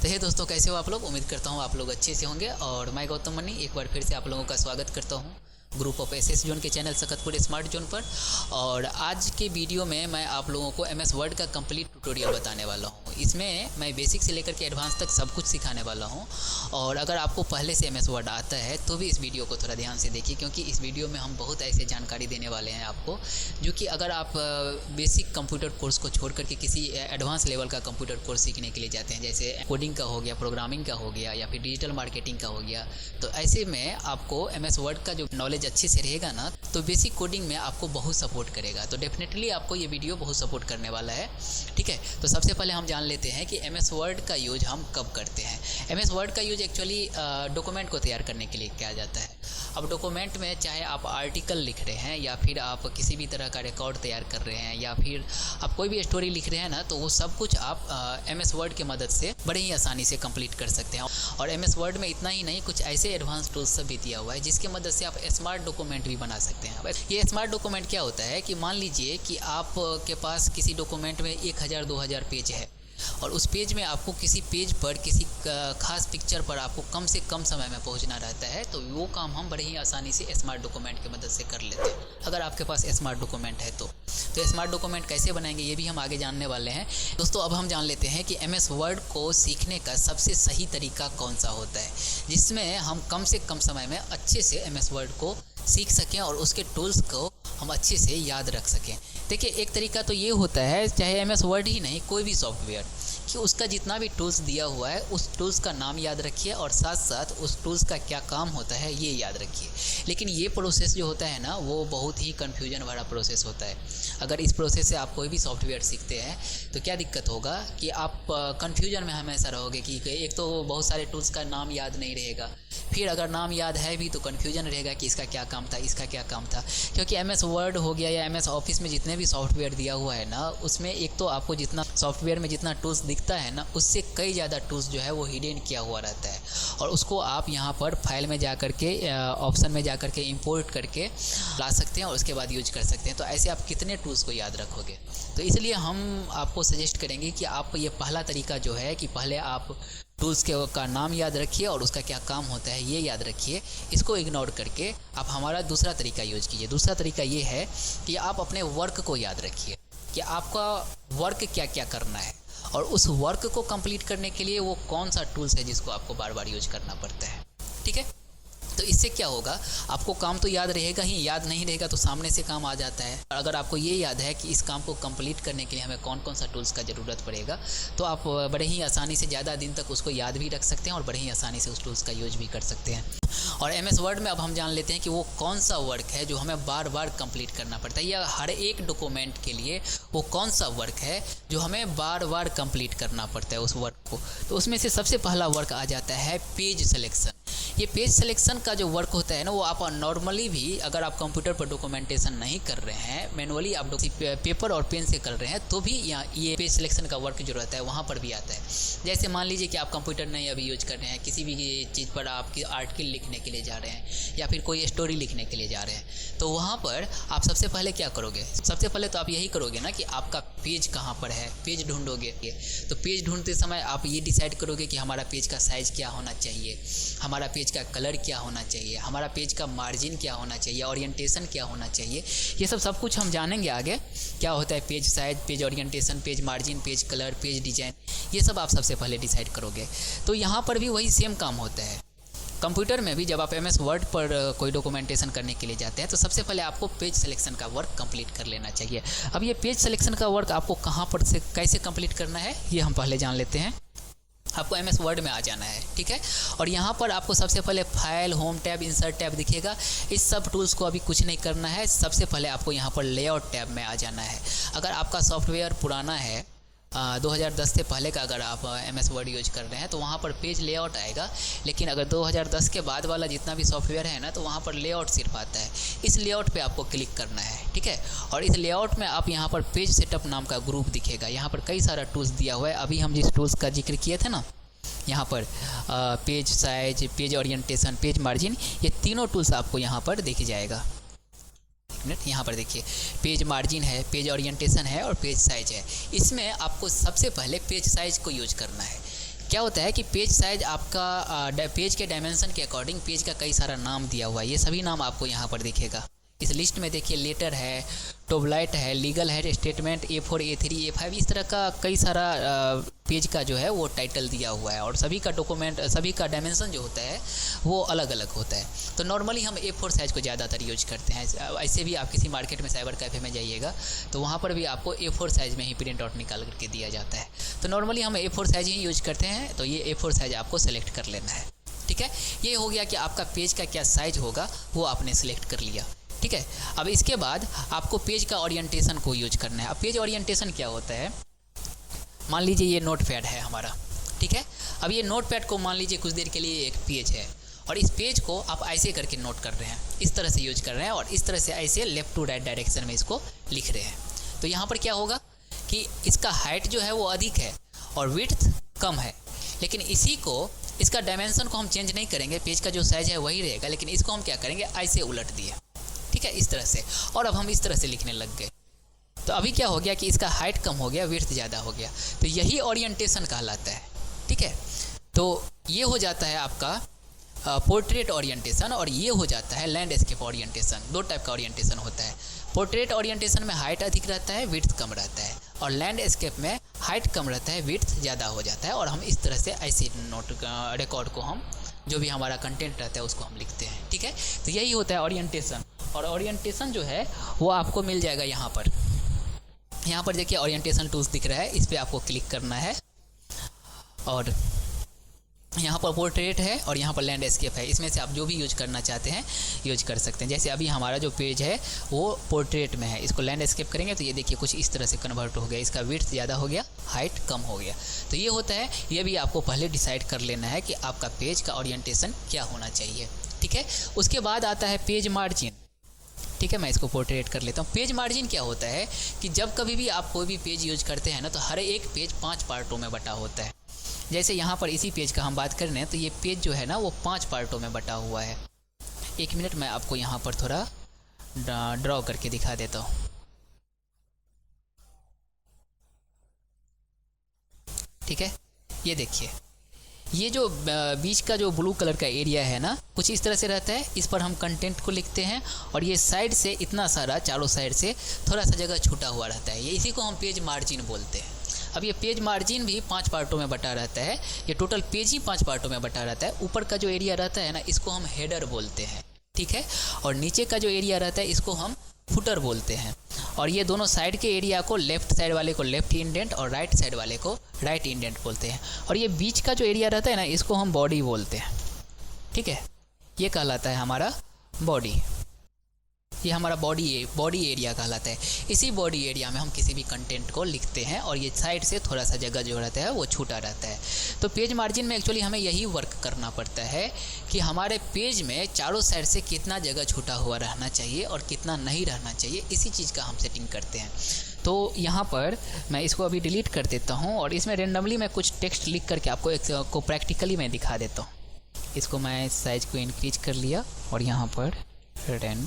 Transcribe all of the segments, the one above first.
तो हे दोस्तों, कैसे हो आप लोग। उम्मीद करता हूँ आप लोग अच्छे से होंगे। और मैं गौतम मनी एक बार फिर से आप लोगों का स्वागत करता हूँ ग्रुप ऑफ एसएस जोन के चैनल सकतपुर स्मार्ट जोन पर। और आज के वीडियो में मैं आप लोगों को एमएस वर्ड का कंप्लीट ट्यूटोरियल बताने वाला हूँ। इसमें मैं बेसिक से लेकर के एडवांस तक सब कुछ सिखाने वाला हूँ। और अगर आपको पहले से एमएस वर्ड आता है तो भी इस वीडियो को थोड़ा ध्यान से देखिए, क्योंकि इस वीडियो में हम बहुत ऐसे जानकारी देने वाले हैं आपको, जो कि अगर आप बेसिक कंप्यूटर कोर्स को छोड़ करके किसी एडवांस लेवल का कंप्यूटर कोर्स सीखने के लिए जाते हैं, जैसे कोडिंग का हो गया, प्रोग्रामिंग का हो गया, या फिर डिजिटल मार्केटिंग का हो गया, तो ऐसे में आपको एमएस वर्ड का जो नॉलेज अच्छे से रहेगा ना, तो बेसिक कोडिंग में आपको बहुत सपोर्ट करेगा। तो डेफिनेटली आपको ये वीडियो बहुत सपोर्ट करने वाला है। ठीक है, तो सबसे पहले हम जान लेते हैं कि एमएस वर्ड का यूज हम कब करते हैं। एमएस वर्ड का यूज एक्चुअली डॉक्यूमेंट को तैयार करने के लिए किया जाता है। अब डॉक्यूमेंट में चाहे आप आर्टिकल लिख रहे हैं, या फिर आप किसी भी तरह का रिकॉर्ड तैयार कर रहे हैं, या फिर आप कोई भी स्टोरी लिख रहे हैं ना, तो वो सब कुछ आप एमएस वर्ड की मदद से बड़े ही आसानी से कंप्लीट कर सकते हैं। और एमएस वर्ड में इतना ही नहीं, कुछ ऐसे एडवांस टूल्स सब भी दिया हुआ है जिसकी मदद से आप स्मार्ट डॉक्यूमेंट भी बना सकते हैं। ये स्मार्ट डॉक्यूमेंट क्या होता है कि मान लीजिए कि आप के पास किसी डॉक्यूमेंट में 1000-2000 पेज है, और उस पेज में आपको किसी पेज पर किसी खास पिक्चर पर आपको कम से कम समय में पहुंचना रहता है, तो वो काम हम बड़े ही आसानी से स्मार्ट डॉक्यूमेंट की मदद से कर लेते हैं, अगर आपके पास स्मार्ट डॉक्यूमेंट है तो स्मार्ट डॉक्यूमेंट कैसे बनाएंगे ये भी हम आगे जानने वाले हैं। दोस्तों, अब हम जान लेते हैं कि एमएस वर्ड को सीखने का सबसे सही तरीका कौन सा होता है, जिसमें हम कम से कम समय में अच्छे से एमएस वर्ड को सीख सकें और उसके टूल्स को हम अच्छे से याद रख सकें। देखिए, एक तरीका तो ये होता है, चाहे एमएस वर्ड ही नहीं, कोई भी सॉफ्टवेयर, कि उसका जितना भी टूल्स दिया हुआ है उस टूल्स का नाम याद रखिए, और साथ साथ उस टूल्स का क्या काम होता है ये याद रखिए। लेकिन ये प्रोसेस जो होता है ना, वो बहुत ही कन्फ्यूजन भरा प्रोसेस होता है। अगर इस प्रोसेस से आप कोई भी सॉफ्टवेयर सीखते हैं तो क्या दिक्कत होगा कि आप कन्फ्यूजन में हमेशा रहोगे कि एक तो बहुत सारे टूल्स का नाम याद नहीं रहेगा, फिर अगर नाम याद है भी तो कन्फ्यूजन रहेगा कि इसका क्या काम था, इसका क्या काम था। क्योंकि एमएस वर्ड हो गया या एमएस ऑफिस में जितने भी सॉफ्टवेयर दिया हुआ है ना, उसमें एक तो आपको जितना सॉफ्टवेयर में जितना टूल्स दिखता है ना, उससे कई ज़्यादा टूल्स जो है वो हिडन किया हुआ रहता है, और उसको आप यहाँ पर फाइल में जा करके ऑप्शन में जा करके इंपोर्ट करके ला सकते हैं और उसके बाद यूज कर सकते हैं। तो ऐसे आप कितने टूल्स को याद रखोगे। तो इसलिए हम आपको सजेस्ट करेंगे कि आप ये पहला तरीका जो है कि पहले आप टूल्स का नाम याद रखिए और उसका क्या काम होता है ये याद रखिए। इसको इग्नोर करके आप हमारा दूसरा तरीका यूज कीजिए। दूसरा तरीका ये है कि आप अपने वर्क को याद रखिए कि आपका वर्क क्या क्या करना है, और उस वर्क को कंप्लीट करने के लिए वो कौन सा टूल्स है जिसको आपको बार बार यूज करना पड़ता है। ठीक है, तो इससे क्या होगा, आपको काम तो याद रहेगा ही, याद नहीं रहेगा तो सामने से काम आ जाता है। अगर आपको ये याद है कि इस काम को कंप्लीट करने के लिए हमें कौन कौन सा टूल्स का ज़रूरत पड़ेगा, तो आप बड़े ही आसानी से ज़्यादा दिन तक उसको याद भी रख सकते हैं और बड़े ही आसानी से उस टूल्स का यूज भी कर सकते हैं। और एमएस वर्ड में अब हम जान लेते हैं कि वो कौन सा वर्क है जो हमें बार बार कंप्लीट करना पड़ता है, या हर एक डॉक्यूमेंट के लिए वो कौन सा वर्क है जो हमें बार बार कंप्लीट करना पड़ता है उस वर्क को। तो उसमें से सबसे पहला वर्क आ जाता है पेज सिलेक्शन। ये पेज सिलेक्शन का जो वर्क होता है ना, वो आप नॉर्मली भी अगर आप कंप्यूटर पर डॉक्यूमेंटेशन नहीं कर रहे हैं, मैनुअली आप पेपर और पेन से कर रहे हैं, तो भी यहाँ ये पेज सिलेक्शन का वर्क जो रहता है वहाँ पर भी आता है। जैसे मान लीजिए कि आप कंप्यूटर नहीं अभी यूज कर रहे हैं, किसी भी चीज़ पर आप आर्टिकल लिखने के लिए जा रहे हैं या फिर कोई स्टोरी लिखने के लिए जा रहे हैं, तो वहाँ पर आप सबसे पहले क्या करोगे, सबसे पहले तो आप यही करोगे ना कि आपका पेज कहाँ पर है, पेज ढूंढोगे। तो पेज ढूंढते समय आप ये डिसाइड करोगे कि हमारा पेज का साइज़ क्या होना चाहिए, हमारा पेज का कलर क्या होना चाहिए, हमारा पेज का मार्जिन क्या होना चाहिए, ओरिएंटेशन क्या होना चाहिए। ये सब कुछ हम जानेंगे आगे क्या होता है page size, page orientation, page margin, page colour, page design, ये सब आप सबसे पहले डिसाइड करोगे। तो यहाँ पर भी वही सेम काम होता है। कंप्यूटर में भी जब आप एमएस वर्ड पर कोई डॉक्यूमेंटेशन करने के लिए जाते हैं तो सबसे पहले आपको पेज सिलेक्शन का वर्क कंप्लीट कर लेना चाहिए। अब ये पेज सिलेक्शन का वर्क आपको कहाँ पर से कैसे कंप्लीट करना है ये हम पहले जान लेते हैं। आपको एमएस वर्ड में आ जाना है, ठीक है, और यहाँ पर आपको सबसे पहले file, home tab, insert tab दिखेगा। इस सब टूल्स को अभी कुछ नहीं करना है। सबसे पहले आपको यहाँ पर लेआउट टैब में आ जाना है। अगर आपका सॉफ्टवेयर पुराना है 2010 से पहले का, अगर आप एमएस वर्ड यूज कर रहे हैं तो वहाँ पर पेज लेआउट आएगा। लेकिन अगर 2010 के बाद वाला जितना भी सॉफ्टवेयर है ना, तो वहाँ पर लेआउट सिर्फ आता है। इस लेआउट पे आपको क्लिक करना है, ठीक है, और इस लेआउट में आप यहाँ पर पेज सेटअप नाम का ग्रुप दिखेगा। यहाँ पर कई सारा टूल्स दिया हुआ है। अभी हम जिस टूल्स का जिक्र किए थे ना, यहाँ पर page size, page orientation, page margin, ये तीनों टूल्स आपको यहाँ पर देखे जाएगा। मिनट, यहाँ पर देखिए पेज मार्जिन है, पेज ओरिएंटेशन है और पेज साइज है। इसमें आपको सबसे पहले पेज साइज को यूज करना है। क्या होता है कि पेज साइज आपका पेज के डायमेंशन के अकॉर्डिंग पेज का कई सारा नाम दिया हुआ है। ये सभी नाम आपको यहाँ पर दिखेगा। इस लिस्ट में देखिए लेटर है, टोबलाइट है, लीगल है, स्टेटमेंट, A4, A3, A5, इस तरह का कई सारा पेज का जो है वो टाइटल दिया हुआ है। और सभी का डॉक्यूमेंट, सभी का डायमेंशन जो होता है वो अलग अलग होता है। तो नॉर्मली हम A4 साइज़ को ज़्यादातर यूज करते हैं। ऐसे भी आप किसी मार्केट में, साइबर कैफ़े में जाइएगा तो वहाँ पर भी आपको A4 साइज़ में ही प्रिंट आउट निकाल करके दिया जाता है। तो नॉर्मली हम A4 साइज़ ही यूज करते हैं। तो ये A4 साइज़ आपको सेलेक्ट कर लेना है। ठीक है, ये हो गया कि आपका पेज का क्या साइज़ होगा वो आपने सेलेक्ट कर लिया। ठीक है, अब इसके बाद आपको पेज का ओरिएंटेशन को यूज करना है। अब पेज ओरिएंटेशन क्या होता है, मान लीजिए ये नोटपैड है हमारा। ठीक है, अब ये नोटपैड को मान लीजिए कुछ देर के लिए एक पेज है और इस पेज को आप ऐसे करके नोट कर रहे हैं, इस तरह से यूज कर रहे हैं और इस तरह से ऐसे लेफ्ट टू राइट डायरेक्शन में इसको लिख रहे हैं। तो यहाँ पर क्या होगा कि इसका हाइट जो है वो अधिक है और विड्थ कम है, लेकिन इसी को, इसका डायमेंशन को हम चेंज नहीं करेंगे, पेज का जो साइज है वही रहेगा, लेकिन इसको हम क्या करेंगे, ऐसे उलट दिए। ठीक है, इस तरह से, और अब हम इस तरह से लिखने लग गए। तो अभी क्या हो गया कि इसका हाइट कम हो गया, विड्थ ज़्यादा हो गया। तो यही ओरिएंटेशन कहलाता है। ठीक है, तो ये हो जाता है आपका पोर्ट्रेट ओरिएंटेशन और ये हो जाता है लैंडस्केप ओरिएंटेशन। दो टाइप का ओरिएंटेशन होता है। पोर्ट्रेट ओरिएंटेशन में हाइट अधिक रहता है, विड्थ कम रहता है, और लैंडस्केप में हाइट कम रहता है, विड्थ ज़्यादा हो जाता है। और हम इस तरह से ऐसे नोट रिकॉर्ड को, हम जो भी हमारा कंटेंट रहता है उसको हम लिखते हैं। ठीक है, तो यही होता है ओरिएंटेशन। और ओरिएंटेशन जो है वो आपको मिल जाएगा यहाँ पर। यहाँ पर देखिए ओरिएंटेशन टूल्स दिख रहा है, इस पर आपको क्लिक करना है और यहाँ पर पोर्ट्रेट है और यहाँ पर लैंडस्केप है। इसमें से आप जो भी यूज करना चाहते हैं यूज कर सकते हैं। जैसे अभी हमारा जो पेज है वो पोर्ट्रेट में है, इसको लैंडस्केप करेंगे तो ये देखिए कुछ इस तरह से कन्वर्ट हो गया, इसका विड्थ ज़्यादा हो गया, हाइट कम हो गया। तो ये होता है, ये भी आपको पहले डिसाइड कर लेना है कि आपका पेज का ओरिएंटेशन क्या होना चाहिए। ठीक है, उसके बाद आता है पेज मार्जिन। ठीक है, मैं इसको पोर्ट्रेट कर लेता हूँ। पेज मार्जिन क्या होता है कि जब कभी भी आप कोई भी पेज यूज करते हैं ना, तो हर एक पेज 5 पार्टों में बटा होता है। जैसे यहाँ पर इसी पेज का हम बात कर रहे हैं तो ये पेज जो है ना वो 5 पार्टों में बटा हुआ है। एक मिनट, मैं आपको यहाँ पर थोड़ा ड्रॉ करके दिखा देता हूँ। ठीक है, ये देखिए, ये जो बीच का जो ब्लू कलर का एरिया है ना, कुछ इस तरह से रहता है। इस पर हम कंटेंट को लिखते हैं और ये साइड से इतना सारा, चारों साइड से थोड़ा सा जगह छूटा हुआ रहता है, ये इसी को हम पेज मार्जिन बोलते हैं। अब ये पेज मार्जिन भी 5 पार्टों में बटा रहता है। ये टोटल पेज ही 5 पार्टों में बटा रहता है। ऊपर का जो एरिया रहता है ना, इसको हम हेडर बोलते हैं। ठीक है, और नीचे का जो एरिया रहता है इसको हम फुटर बोलते हैं। और ये दोनों साइड के एरिया को, लेफ्ट साइड वाले को लेफ्ट इंडेंट और राइट साइड वाले को राइट इंडेंट बोलते हैं। और ये बीच का जो एरिया रहता है ना, इसको हम बॉडी बोलते हैं। ठीक है, ये कहलाता है हमारा बॉडी। ये हमारा बॉडी एरिया कहलाता है। इसी बॉडी एरिया में हम किसी भी कंटेंट को लिखते हैं और ये साइड से थोड़ा सा जगह जो रहता है वो छूटा रहता है। तो पेज मार्जिन में एक्चुअली हमें यही वर्क करना पड़ता है कि हमारे पेज में चारों साइड से कितना जगह छूटा हुआ रहना चाहिए और कितना नहीं रहना चाहिए, इसी चीज़ का हम सेटिंग करते हैं। तो यहाँ पर मैं इसको अभी डिलीट कर देता हूँ और इसमें रेंडमली मैं कुछ टेक्स्ट लिख करके आपको प्रैक्टिकली मैं दिखा देता हूँ। इसको मैं साइज़ को इंक्रीज कर लिया और यहाँ पर रेंड,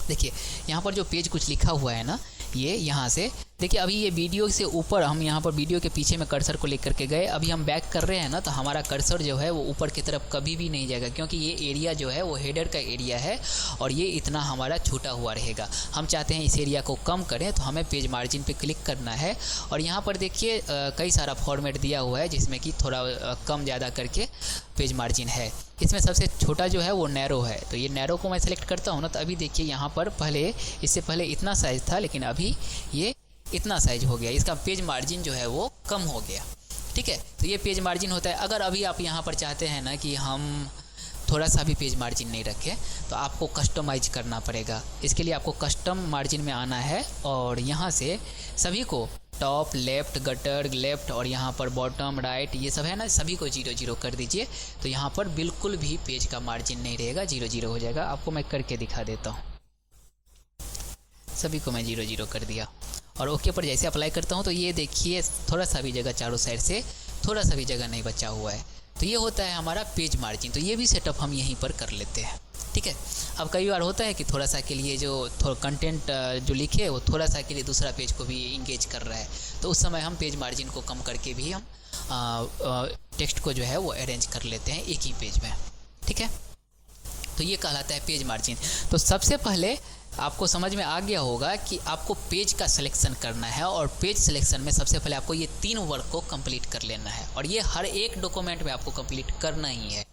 देखिए यहाँ पर जो पेज कुछ लिखा हुआ है ना, ये यहाँ से देखिए, अभी ये वीडियो से ऊपर, हम यहाँ पर वीडियो के पीछे में कर्सर को लेकर के गए, अभी हम बैक कर रहे हैं ना, तो हमारा कर्सर जो है वो ऊपर की तरफ कभी भी नहीं जाएगा, क्योंकि ये एरिया जो है वो हेडर का एरिया है और ये इतना हमारा छूटा हुआ रहेगा। हम चाहते हैं इस एरिया को कम करें, तो हमें पेज मार्जिन पे क्लिक करना है और यहाँ पर देखिए कई सारा फॉर्मेट दिया हुआ है जिसमें कि थोड़ा कम ज़्यादा करके पेज मार्जिन है। इसमें सबसे छोटा जो है वो नैरो है, तो ये नैरो को मैं सेलेक्ट करता हूँ ना, तो अभी देखिए यहाँ पर इससे पहले इतना साइज़ था, लेकिन अभी ये इतना साइज हो गया, इसका पेज मार्जिन जो है वो कम हो गया। ठीक है, तो ये पेज मार्जिन होता है। अगर अभी आप यहाँ पर चाहते हैं ना कि हम थोड़ा सा भी पेज मार्जिन नहीं रखें, तो आपको कस्टमाइज करना पड़ेगा। इसके लिए आपको कस्टम मार्जिन में आना है और यहाँ से सभी को टॉप, लेफ़्ट, गटर, लेफ़्ट और यहाँ पर बॉटम, राइट, ये सब है ना, सभी को 0 0 कर दीजिए। तो यहाँ पर बिल्कुल भी पेज का मार्जिन नहीं रहेगा, 0 0 हो जाएगा। आपको मैं करके दिखा देता हूँ। सभी को मैं 0 0 कर दिया और ओके पर जैसे अप्लाई करता हूँ तो ये देखिए थोड़ा सा भी जगह, चारों साइड से थोड़ा सा भी जगह नहीं बचा हुआ है। तो ये होता है हमारा पेज मार्जिन। तो ये भी सेटअप हम यहीं पर कर लेते हैं। ठीक है, अब कई बार होता है कि थोड़ा सा के लिए जो कंटेंट जो लिखे वो थोड़ा सा के लिए दूसरा पेज को भी इंगेज कर रहा है, तो उस समय हम पेज मार्जिन को कम करके भी हम टेक्स्ट को जो है वो अरेंज कर लेते हैं एक ही पेज में। ठीक है, तो ये कहलाता है पेज मार्जिन। तो सबसे पहले आपको समझ में आ गया होगा कि आपको पेज का सिलेक्शन करना है, और पेज सिलेक्शन में सबसे पहले आपको ये 3 वर्क को कंप्लीट कर लेना है, और ये हर एक डॉक्यूमेंट में आपको कंप्लीट करना ही है।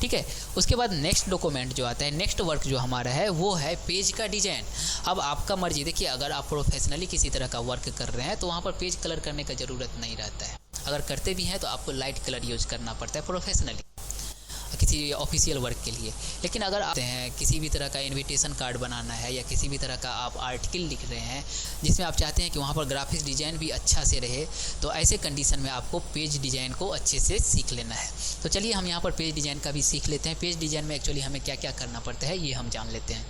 ठीक है, उसके बाद नेक्स्ट डॉक्यूमेंट जो आता है, नेक्स्ट वर्क जो हमारा है वो है पेज का डिजाइन। अब आपका मर्जी, देखिए अगर आप प्रोफेशनली किसी तरह का वर्क कर रहे हैं तो वहाँ पर पेज कलर करने का ज़रूरत नहीं रहता है। अगर करते भी हैं तो आपको लाइट कलर यूज करना पड़ता है प्रोफेशनली किसी ऑफिशियल वर्क के लिए। लेकिन अगर आप हैं किसी भी तरह का इनविटेशन कार्ड बनाना है या किसी भी तरह का आप आर्टिकल लिख रहे हैं जिसमें आप चाहते हैं कि वहाँ पर ग्राफिक्स डिज़ाइन भी अच्छा से रहे, तो ऐसे कंडीशन में आपको पेज डिज़ाइन को अच्छे से सीख लेना है। तो चलिए हम यहाँ पर पेज डिज़ाइन का भी सीख लेते हैं। पेज डिज़ाइन में एक्चुअली हमें क्या क्या करना पड़ता है ये हम जान लेते हैं।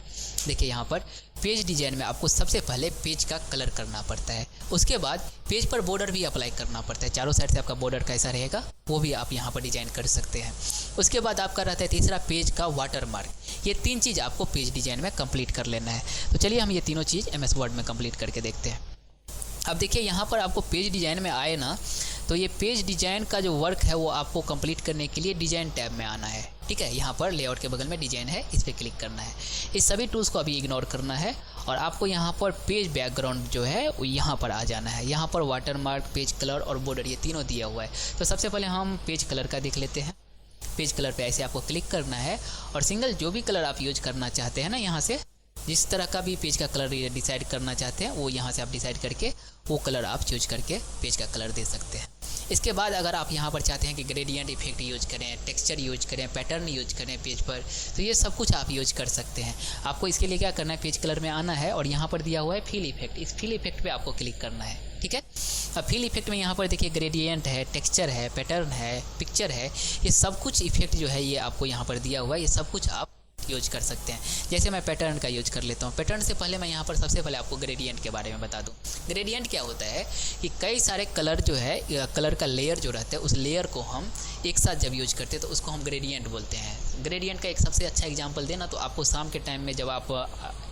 देखिए यहाँ पर पेज डिज़ाइन में आपको सबसे पहले पेज का कलर करना पड़ता है, उसके बाद पेज पर बॉर्डर भी अप्लाई करना पड़ता है। चारों साइड से आपका बॉर्डर कैसा रहेगा वो भी आप यहाँ पर डिज़ाइन कर सकते हैं। उसके बाद आपका रहता है तीसरा पेज का वाटर मार्क। ये 3 चीज़ आपको पेज डिज़ाइन में कंप्लीट कर लेना है। तो चलिए हम ये तीनों चीज़ MS वर्ड में कंप्लीट करके देखते हैं। अब देखिए यहाँ पर आपको पेज डिज़ाइन में आए ना, तो ये पेज डिज़ाइन का जो वर्क है वो आपको कंप्लीट करने के लिए डिज़ाइन टैब में आना है। ठीक है, यहाँ पर लेआउट के बगल में डिज़ाइन है, इस पर क्लिक करना है। इस सभी टूल्स को अभी इग्नोर करना है और आपको यहाँ पर पेज बैकग्राउंड जो है वो यहाँ पर आ जाना है। यहाँ पर वाटर मार्क, पेज कलर और बॉर्डर ये तीनों दिया हुआ है। तो सबसे पहले हम पेज कलर का देख लेते हैं। पेज कलर पे ऐसे आपको क्लिक करना है और सिंगल जो भी कलर आप यूज करना चाहते हैं ना, यहाँ से जिस तरह का भी पेज का कलर डिसाइड करना चाहते हैं वो यहाँ से आप डिसाइड करके वो कलर आप चूज करके पेज का कलर दे सकते हैं। इसके बाद अगर आप यहाँ पर चाहते हैं कि ग्रेडियंट इफेक्ट यूज करें, टेक्सचर यूज करें, पैटर्न यूज करें पेज पर, तो ये सब कुछ आप यूज कर सकते हैं। आपको इसके लिए क्या करना है, पेज कलर में आना है और यहाँ पर दिया हुआ है फिल इफेक्ट, इस फिल इफेक्ट पे आपको क्लिक करना है। ठीक है, अब फिल इफेक्ट में यहाँ पर देखिए ग्रेडियंट है, टेक्सचर है, पैटर्न है, पिक्चर है, ये सब कुछ इफेक्ट जो है ये आपको यहाँ पर दिया हुआ है। ये सब कुछ आप यूज कर सकते हैं। जैसे मैं पैटर्न का यूज कर लेता हूँ। पैटर्न से पहले मैं यहाँ पर सबसे पहले आपको ग्रेडियंट के बारे में बता दूँ। ग्रेडियंट क्या होता है कि कई सारे कलर जो है, कलर का लेयर जो रहता है उस लेयर को हम एक साथ जब यूज करते हैं तो उसको हम ग्रेडियंट बोलते हैं। ग्रेडियंट का एक सबसे अच्छा एग्जांपल देना तो आपको शाम के टाइम में जब आप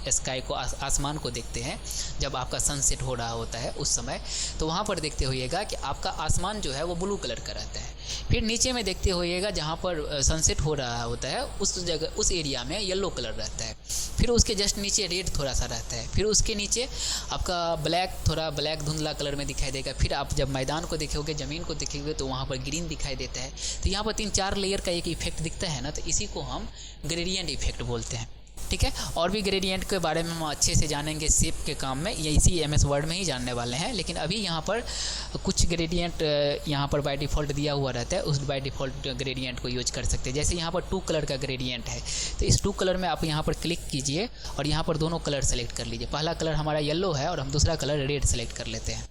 स्काई को, आसमान को देखते हैं, जब आपका सनसेट हो रहा होता है उस समय, तो वहाँ पर देखते होइएगा कि आपका आसमान जो है वो ब्लू कलर का रहता है। फिर नीचे में देखते होइएगा जहाँ पर सनसेट हो रहा होता है उस जगह, उस एरिया में येलो कलर रहता है। फिर उसके जस्ट नीचे रेड थोड़ा सा रहता है। फिर उसके नीचे आपका ब्लैक, थोड़ा ब्लैक धुंधला कलर में दिखाई देगा। फिर आप जब मैदान को देखोगे, ज़मीन को देखोगे तो वहाँ पर ग्रीन दिखाई देता है। तो यहाँ पर 3-4 लेयर का एक इफेक्ट दिखता है ना, तो इसी को हम ग्रेडियंट इफेक्ट बोलते हैं। ठीक है, और भी ग्रेडियंट के बारे में हम अच्छे से जानेंगे शेप के काम में, ये इसी MS वर्ड में ही जानने वाले हैं। लेकिन अभी यहाँ पर कुछ ग्रेडियंट यहाँ पर बाय डिफ़ॉल्ट दिया हुआ रहता है, उस बाय डिफ़ॉल्ट ग्रेडियंट को यूज कर सकते हैं। जैसे यहाँ पर 2 कलर का ग्रेडियंट है, तो इस 2 कलर में आप यहाँ पर क्लिक कीजिए और यहाँ पर दोनों कलर सेलेक्ट कर लीजिए। पहला कलर हमारा येलो है और हम दूसरा कलर रेड सेलेक्ट कर लेते हैं।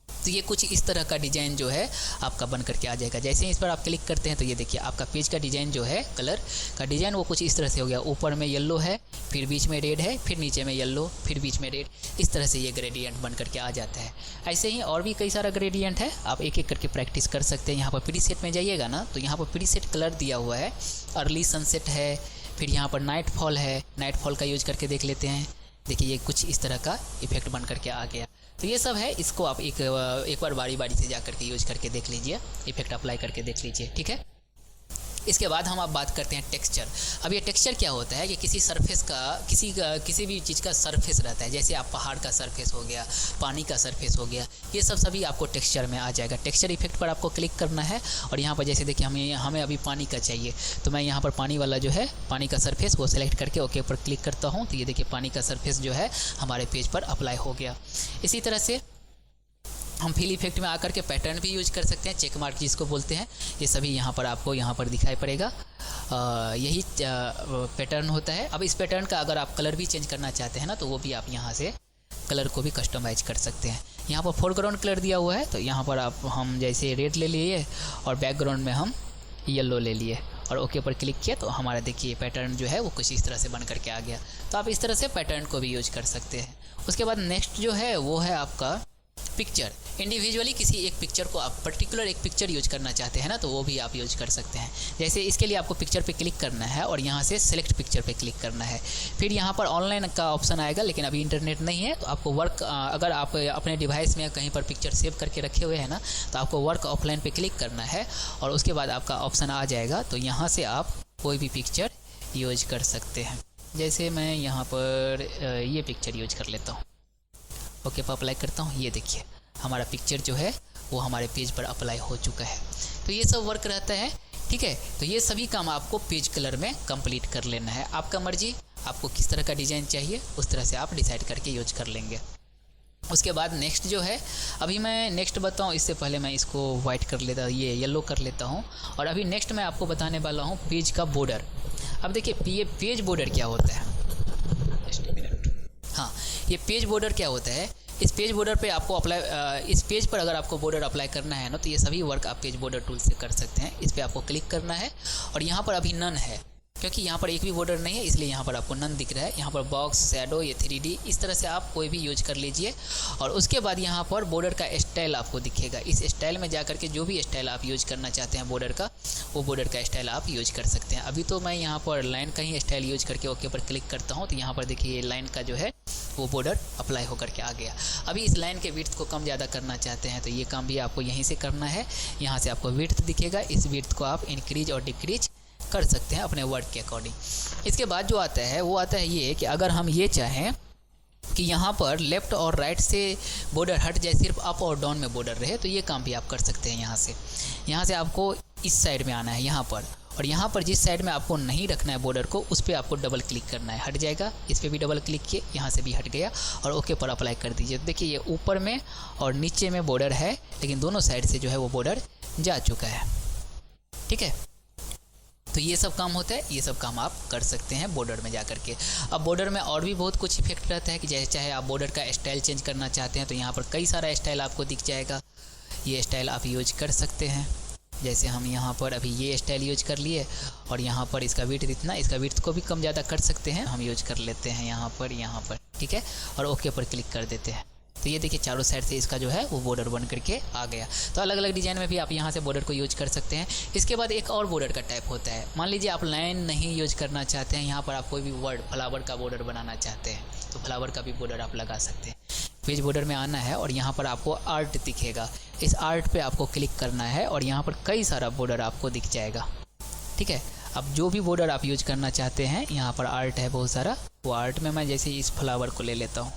तो ये कुछ इस तरह का डिज़ाइन जो है आपका बन करके आ जाएगा। जैसे ही इस पर आप क्लिक करते हैं तो ये देखिए आपका पेज का डिज़ाइन जो है, कलर का डिज़ाइन वो कुछ इस तरह से हो गया। ऊपर में येलो है, फिर बीच में रेड है, फिर नीचे में येलो, फिर बीच में रेड। इस तरह से ये ग्रेडियंट बन करके आ जाता है। ऐसे ही और भी कई सारा ग्रेडियंट है, आप एक एक करके प्रैक्टिस कर सकते हैं। यहाँ पर प्रीसेट में जाइएगा ना, तो यहाँ पर प्रीसेट कलर दिया हुआ है, अर्ली सनसेट है, फिर यहाँ पर नाइट फॉल है। नाइट फॉल का यूज करके देख लेते हैं। देखिए ये कुछ इस तरह का इफेक्ट बन करके आ गया। तो ये सब है, इसको आप एक बार बारी बारी से जा करके यूज करके देख लीजिए, इफेक्ट अप्लाई करके देख लीजिए। ठीक है, इसके बाद हम आप बात करते हैं टेक्सचर। अब ये टेक्सचर क्या होता है कि किसी सरफेस का, किसी भी चीज़ का सरफेस रहता है। जैसे आप पहाड़ का सरफेस हो गया, पानी का सरफेस हो गया, ये सब सभी आपको टेक्सचर में आ जाएगा। टेक्सचर इफेक्ट पर आपको क्लिक करना है और यहाँ पर जैसे देखिए हमें अभी पानी का चाहिए, तो मैं यहाँ पर पानी वाला जो है, पानी का सरफेस वो सेलेक्ट करके ओके पर क्लिक करता हूँ। तो ये देखिए पानी का सरफेस जो है हमारे पेज पर अप्लाई हो गया। इसी तरह से हम फिल इफेक्ट में आकर के पैटर्न भी यूज कर सकते हैं, चेक मार्क जिसको बोलते हैं। ये सभी यहाँ पर आपको यहाँ पर दिखाई पड़ेगा। यही पैटर्न होता है। अब इस पैटर्न का अगर आप कलर भी चेंज करना चाहते हैं ना, तो वो भी आप यहाँ से कलर को भी कस्टमाइज कर सकते हैं। यहाँ पर फोरग्राउंड कलर दिया हुआ है, तो यहाँ पर आप हम जैसे रेड ले लिए और बैकग्राउंड में हम येलो ले लिए और ओके पर क्लिक किया, तो हमारा देखिए पैटर्न जो है वो कुछ इस तरह से बन करके आ गया। तो आप इस तरह से पैटर्न को भी यूज कर सकते हैं। उसके बाद नेक्स्ट जो है वो है आपका पिक्चर। इंडिविजुअली किसी एक पिक्चर को आप पर्टिकुलर एक पिक्चर यूज करना चाहते हैं ना, तो वो भी आप यूज कर सकते हैं। जैसे इसके लिए आपको पिक्चर पे क्लिक करना है और यहाँ से सेलेक्ट पिक्चर पे क्लिक करना है। फिर यहाँ पर ऑनलाइन का ऑप्शन आएगा, लेकिन अभी इंटरनेट नहीं है तो आपको वर्क, अगर आप अपने डिवाइस में कहीं पर पिक्चर सेव करके रखे हुए हैं ना, तो आपको वर्क ऑफलाइन पे क्लिक करना है और उसके बाद आपका ऑप्शन आ जाएगा। तो यहाँ से आप कोई भी पिक्चर यूज कर सकते हैं। जैसे मैं यहाँ पर ये पिक्चर यूज कर लेता हूँ, ओके पर अप्लाई करता हूँ। ये देखिए हमारा पिक्चर जो है वो हमारे पेज पर अप्लाई हो चुका है। तो ये सब वर्क रहता है, ठीक है। तो ये सभी काम आपको पेज कलर में कंप्लीट कर लेना है। आपका मर्जी, आपको किस तरह का डिज़ाइन चाहिए उस तरह से आप डिसाइड करके यूज कर लेंगे। उसके बाद नेक्स्ट जो है, अभी मैं नेक्स्ट बताऊँ इससे पहले मैं इसको वाइट कर लेता हूँ, ये येलो कर लेता हूँ। और अभी नेक्स्ट मैं आपको बताने वाला हूँ पेज का बॉर्डर। अब देखिए ये पेज बॉर्डर क्या होता है, जस्ट एक मिनट। हाँ, ये पेज बॉर्डर क्या होता है, इस पेज बॉर्डर पे आपको इस पेज पर अगर आपको बॉर्डर अप्लाई करना है ना, तो ये सभी वर्क आप पेज बॉर्डर टूल से कर सकते हैं। इस पर आपको क्लिक करना है और यहाँ पर अभी नन है, क्योंकि यहाँ पर एक भी बॉर्डर नहीं है, इसलिए यहाँ पर आपको नन दिख रहा है। यहाँ पर बॉक्स, शैडो, ये 3D, इस तरह से आप कोई भी यूज कर लीजिए। और उसके बाद यहाँ पर बॉर्डर का स्टाइल आपको दिखेगा। इस स्टाइल में जा करके जो भी स्टाइल आप यूज करना चाहते हैं बॉर्डर का, वो बॉर्डर का स्टाइल आप यूज कर सकते हैं। अभी तो मैं यहाँ पर लाइन का ही स्टाइल यूज करके ओके पर क्लिक करता हूँ, तो यहाँ पर देखिए ये लाइन का जो है वो बॉर्डर अप्लाई होकर के आ गया। अभी इस लाइन के विड्थ को कम ज़्यादा करना चाहते हैं तो ये काम भी आपको यहीं से करना है। यहाँ से आपको विड्थ दिखेगा, इस विड्थ को आप इंक्रीज और डिक्रीज कर सकते हैं अपने वर्ड के अकॉर्डिंग। इसके बाद जो आता है वो आता है ये कि अगर हम ये चाहें कि यहाँ पर लेफ़्ट और राइट से बॉर्डर हट जाए, सिर्फ अप और डाउन में बॉर्डर रहे, तो ये काम भी आप कर सकते हैं। यहाँ से आपको इस साइड में आना है यहाँ पर, और यहाँ पर जिस साइड में आपको नहीं रखना है बॉर्डर को उस पर आपको डबल क्लिक करना है, हट जाएगा। इस पर भी डबल क्लिक किए, यहाँ से भी हट गया और ओके पर अप्लाई कर दीजिए। तो देखिए ये ऊपर में और नीचे में बॉर्डर है, लेकिन दोनों साइड से जो है वो बॉर्डर जा चुका है, ठीक है। तो ये सब काम होता है, ये सब काम आप कर सकते हैं बॉर्डर में जा कर के। अब बॉर्डर में और भी बहुत कुछ इफेक्ट रहता है कि जैसे चाहे आप बॉर्डर का स्टाइल चेंज करना चाहते हैं तो यहाँ पर कई सारा स्टाइल आपको दिख जाएगा। ये स्टाइल आप यूज कर सकते हैं। जैसे हम यहाँ पर अभी ये स्टाइल यूज कर लिए और यहाँ पर इसका विड्थ इतना, इसका विड्थ को भी कम ज़्यादा कर सकते हैं, हम यूज कर लेते हैं यहाँ पर, ठीक है। और ओके पर क्लिक कर देते हैं। तो ये देखिए चारों साइड से इसका जो है वो बॉर्डर बन करके आ गया। तो अलग अलग डिज़ाइन में भी आप यहाँ से बॉर्डर को यूज कर सकते हैं। इसके बाद एक और बॉर्डर का टाइप होता है। मान लीजिए आप लाइन नहीं यूज करना चाहते हैं, यहाँ पर आप कोई भी वर्ड फ्लावर का बॉर्डर बनाना चाहते हैं, तो फ्लावर का भी बॉर्डर आप लगा सकते हैं। पेज बॉर्डर में आना है और यहाँ पर आपको आर्ट दिखेगा, इस आर्ट पे आपको क्लिक करना है और यहाँ पर कई सारा बॉर्डर आपको दिख जाएगा, ठीक है। अब जो भी बॉर्डर आप यूज करना चाहते हैं, यहाँ पर आर्ट है बहुत सारा, वो आर्ट में मैं जैसे इस फ्लावर को ले लेता हूँ,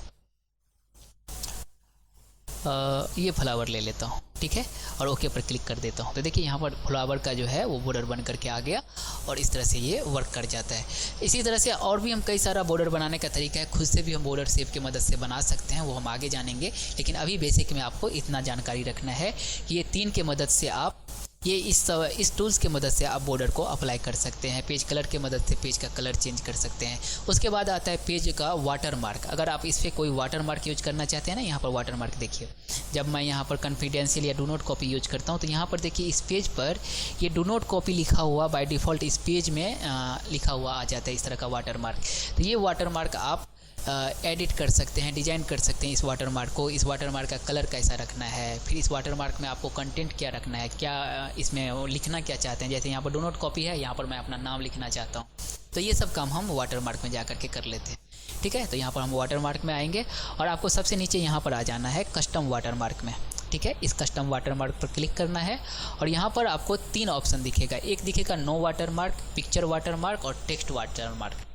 ये फ्लावर ले लेता हूँ, ठीक है। और ओके पर क्लिक कर देता हूँ। तो देखिए यहाँ पर फ्लावर का जो है वो बॉर्डर बन करके आ गया और इस तरह से ये वर्क कर जाता है। इसी तरह से और भी हम कई सारा बॉर्डर बनाने का तरीका है, खुद से भी हम बॉर्डर शेप की मदद से बना सकते हैं, वो हम आगे जानेंगे। लेकिन अभी बेसिक में आपको इतना जानकारी रखना है कि ये 3 के मदद से आप ये इस टूल्स के मदद से आप बॉर्डर को अप्लाई कर सकते हैं। पेज कलर के मदद से पेज का कलर चेंज कर सकते हैं। उसके बाद आता है पेज का वाटर मार्क। अगर आप इस पर कोई वाटर मार्क यूज करना चाहते हैं ना, यहाँ पर वाटर मार्क देखिए, जब मैं यहाँ पर कॉन्फिडेंशियल या डू नॉट कॉपी यूज करता हूँ तो यहाँ पर देखिए इस पेज पर ये डू नॉट कॉपी लिखा हुआ बाय डिफ़ॉल्ट इस पेज में लिखा हुआ आ जाता है, इस तरह का वाटर मार्क। तो ये वाटर मार्क आप एडिट कर सकते हैं, डिज़ाइन कर सकते हैं इस वाटर मार्क को। इस वाटर मार्क का कलर कैसा रखना है, फिर इस वाटर मार्क में आपको कंटेंट क्या रखना है, क्या इसमें लिखना क्या चाहते हैं। जैसे यहाँ पर डो नॉट कॉपी है, यहाँ पर मैं अपना नाम लिखना चाहता हूँ, तो ये सब काम हम वाटर मार्क में जा करके कर लेते हैं, ठीक है। तो यहाँ पर हम वाटर मार्क में आएंगे और आपको सबसे नीचे यहाँ पर आ जाना है कस्टम वाटर मार्क में, ठीक है। इस कस्टम वाटर मार्क पर क्लिक करना है और यहाँ पर आपको 3 ऑप्शन दिखेगा। एक दिखेगा no watermark, picture watermark और टेक्स्ट वाटर मार्क।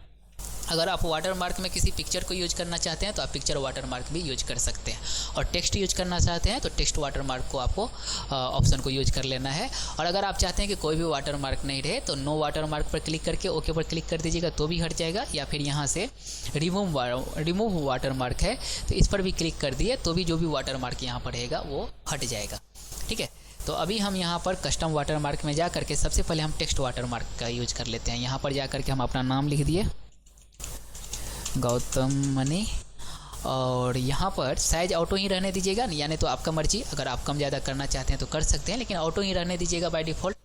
अगर आप वाटर मार्क में किसी पिक्चर को यूज करना चाहते हैं तो आप पिक्चर वाटर मार्क भी यूज कर सकते हैं, और टेक्स्ट यूज करना चाहते हैं तो टेक्स्ट वाटर मार्क को आपको ऑप्शन को यूज कर लेना है। और अगर आप चाहते हैं कि कोई भी वाटर मार्क नहीं रहे तो नो वाटर मार्क पर क्लिक करके ओके पर क्लिक कर दीजिएगा तो भी हट जाएगा, या फिर यहाँ से रिमूव वाटर मार्क है तो इस पर भी क्लिक कर दिए तो भी जो भी वाटर मार्क यहाँ पर रहेगा वो हट जाएगा, ठीक है। तो अभी हम यहाँ पर कस्टम वाटर मार्क में जा करके सबसे पहले हम टेक्स्ट वाटर मार्क का यूज कर लेते हैं। यहाँ पर जा करके हम अपना नाम लिख दिए गौतम मनी, और यहाँ पर साइज ऑटो ही रहने दीजिएगा, यानी तो आपका मर्जी, अगर आप कम ज़्यादा करना चाहते हैं तो कर सकते हैं, लेकिन ऑटो ही रहने दीजिएगा बाय डिफ़ॉल्ट,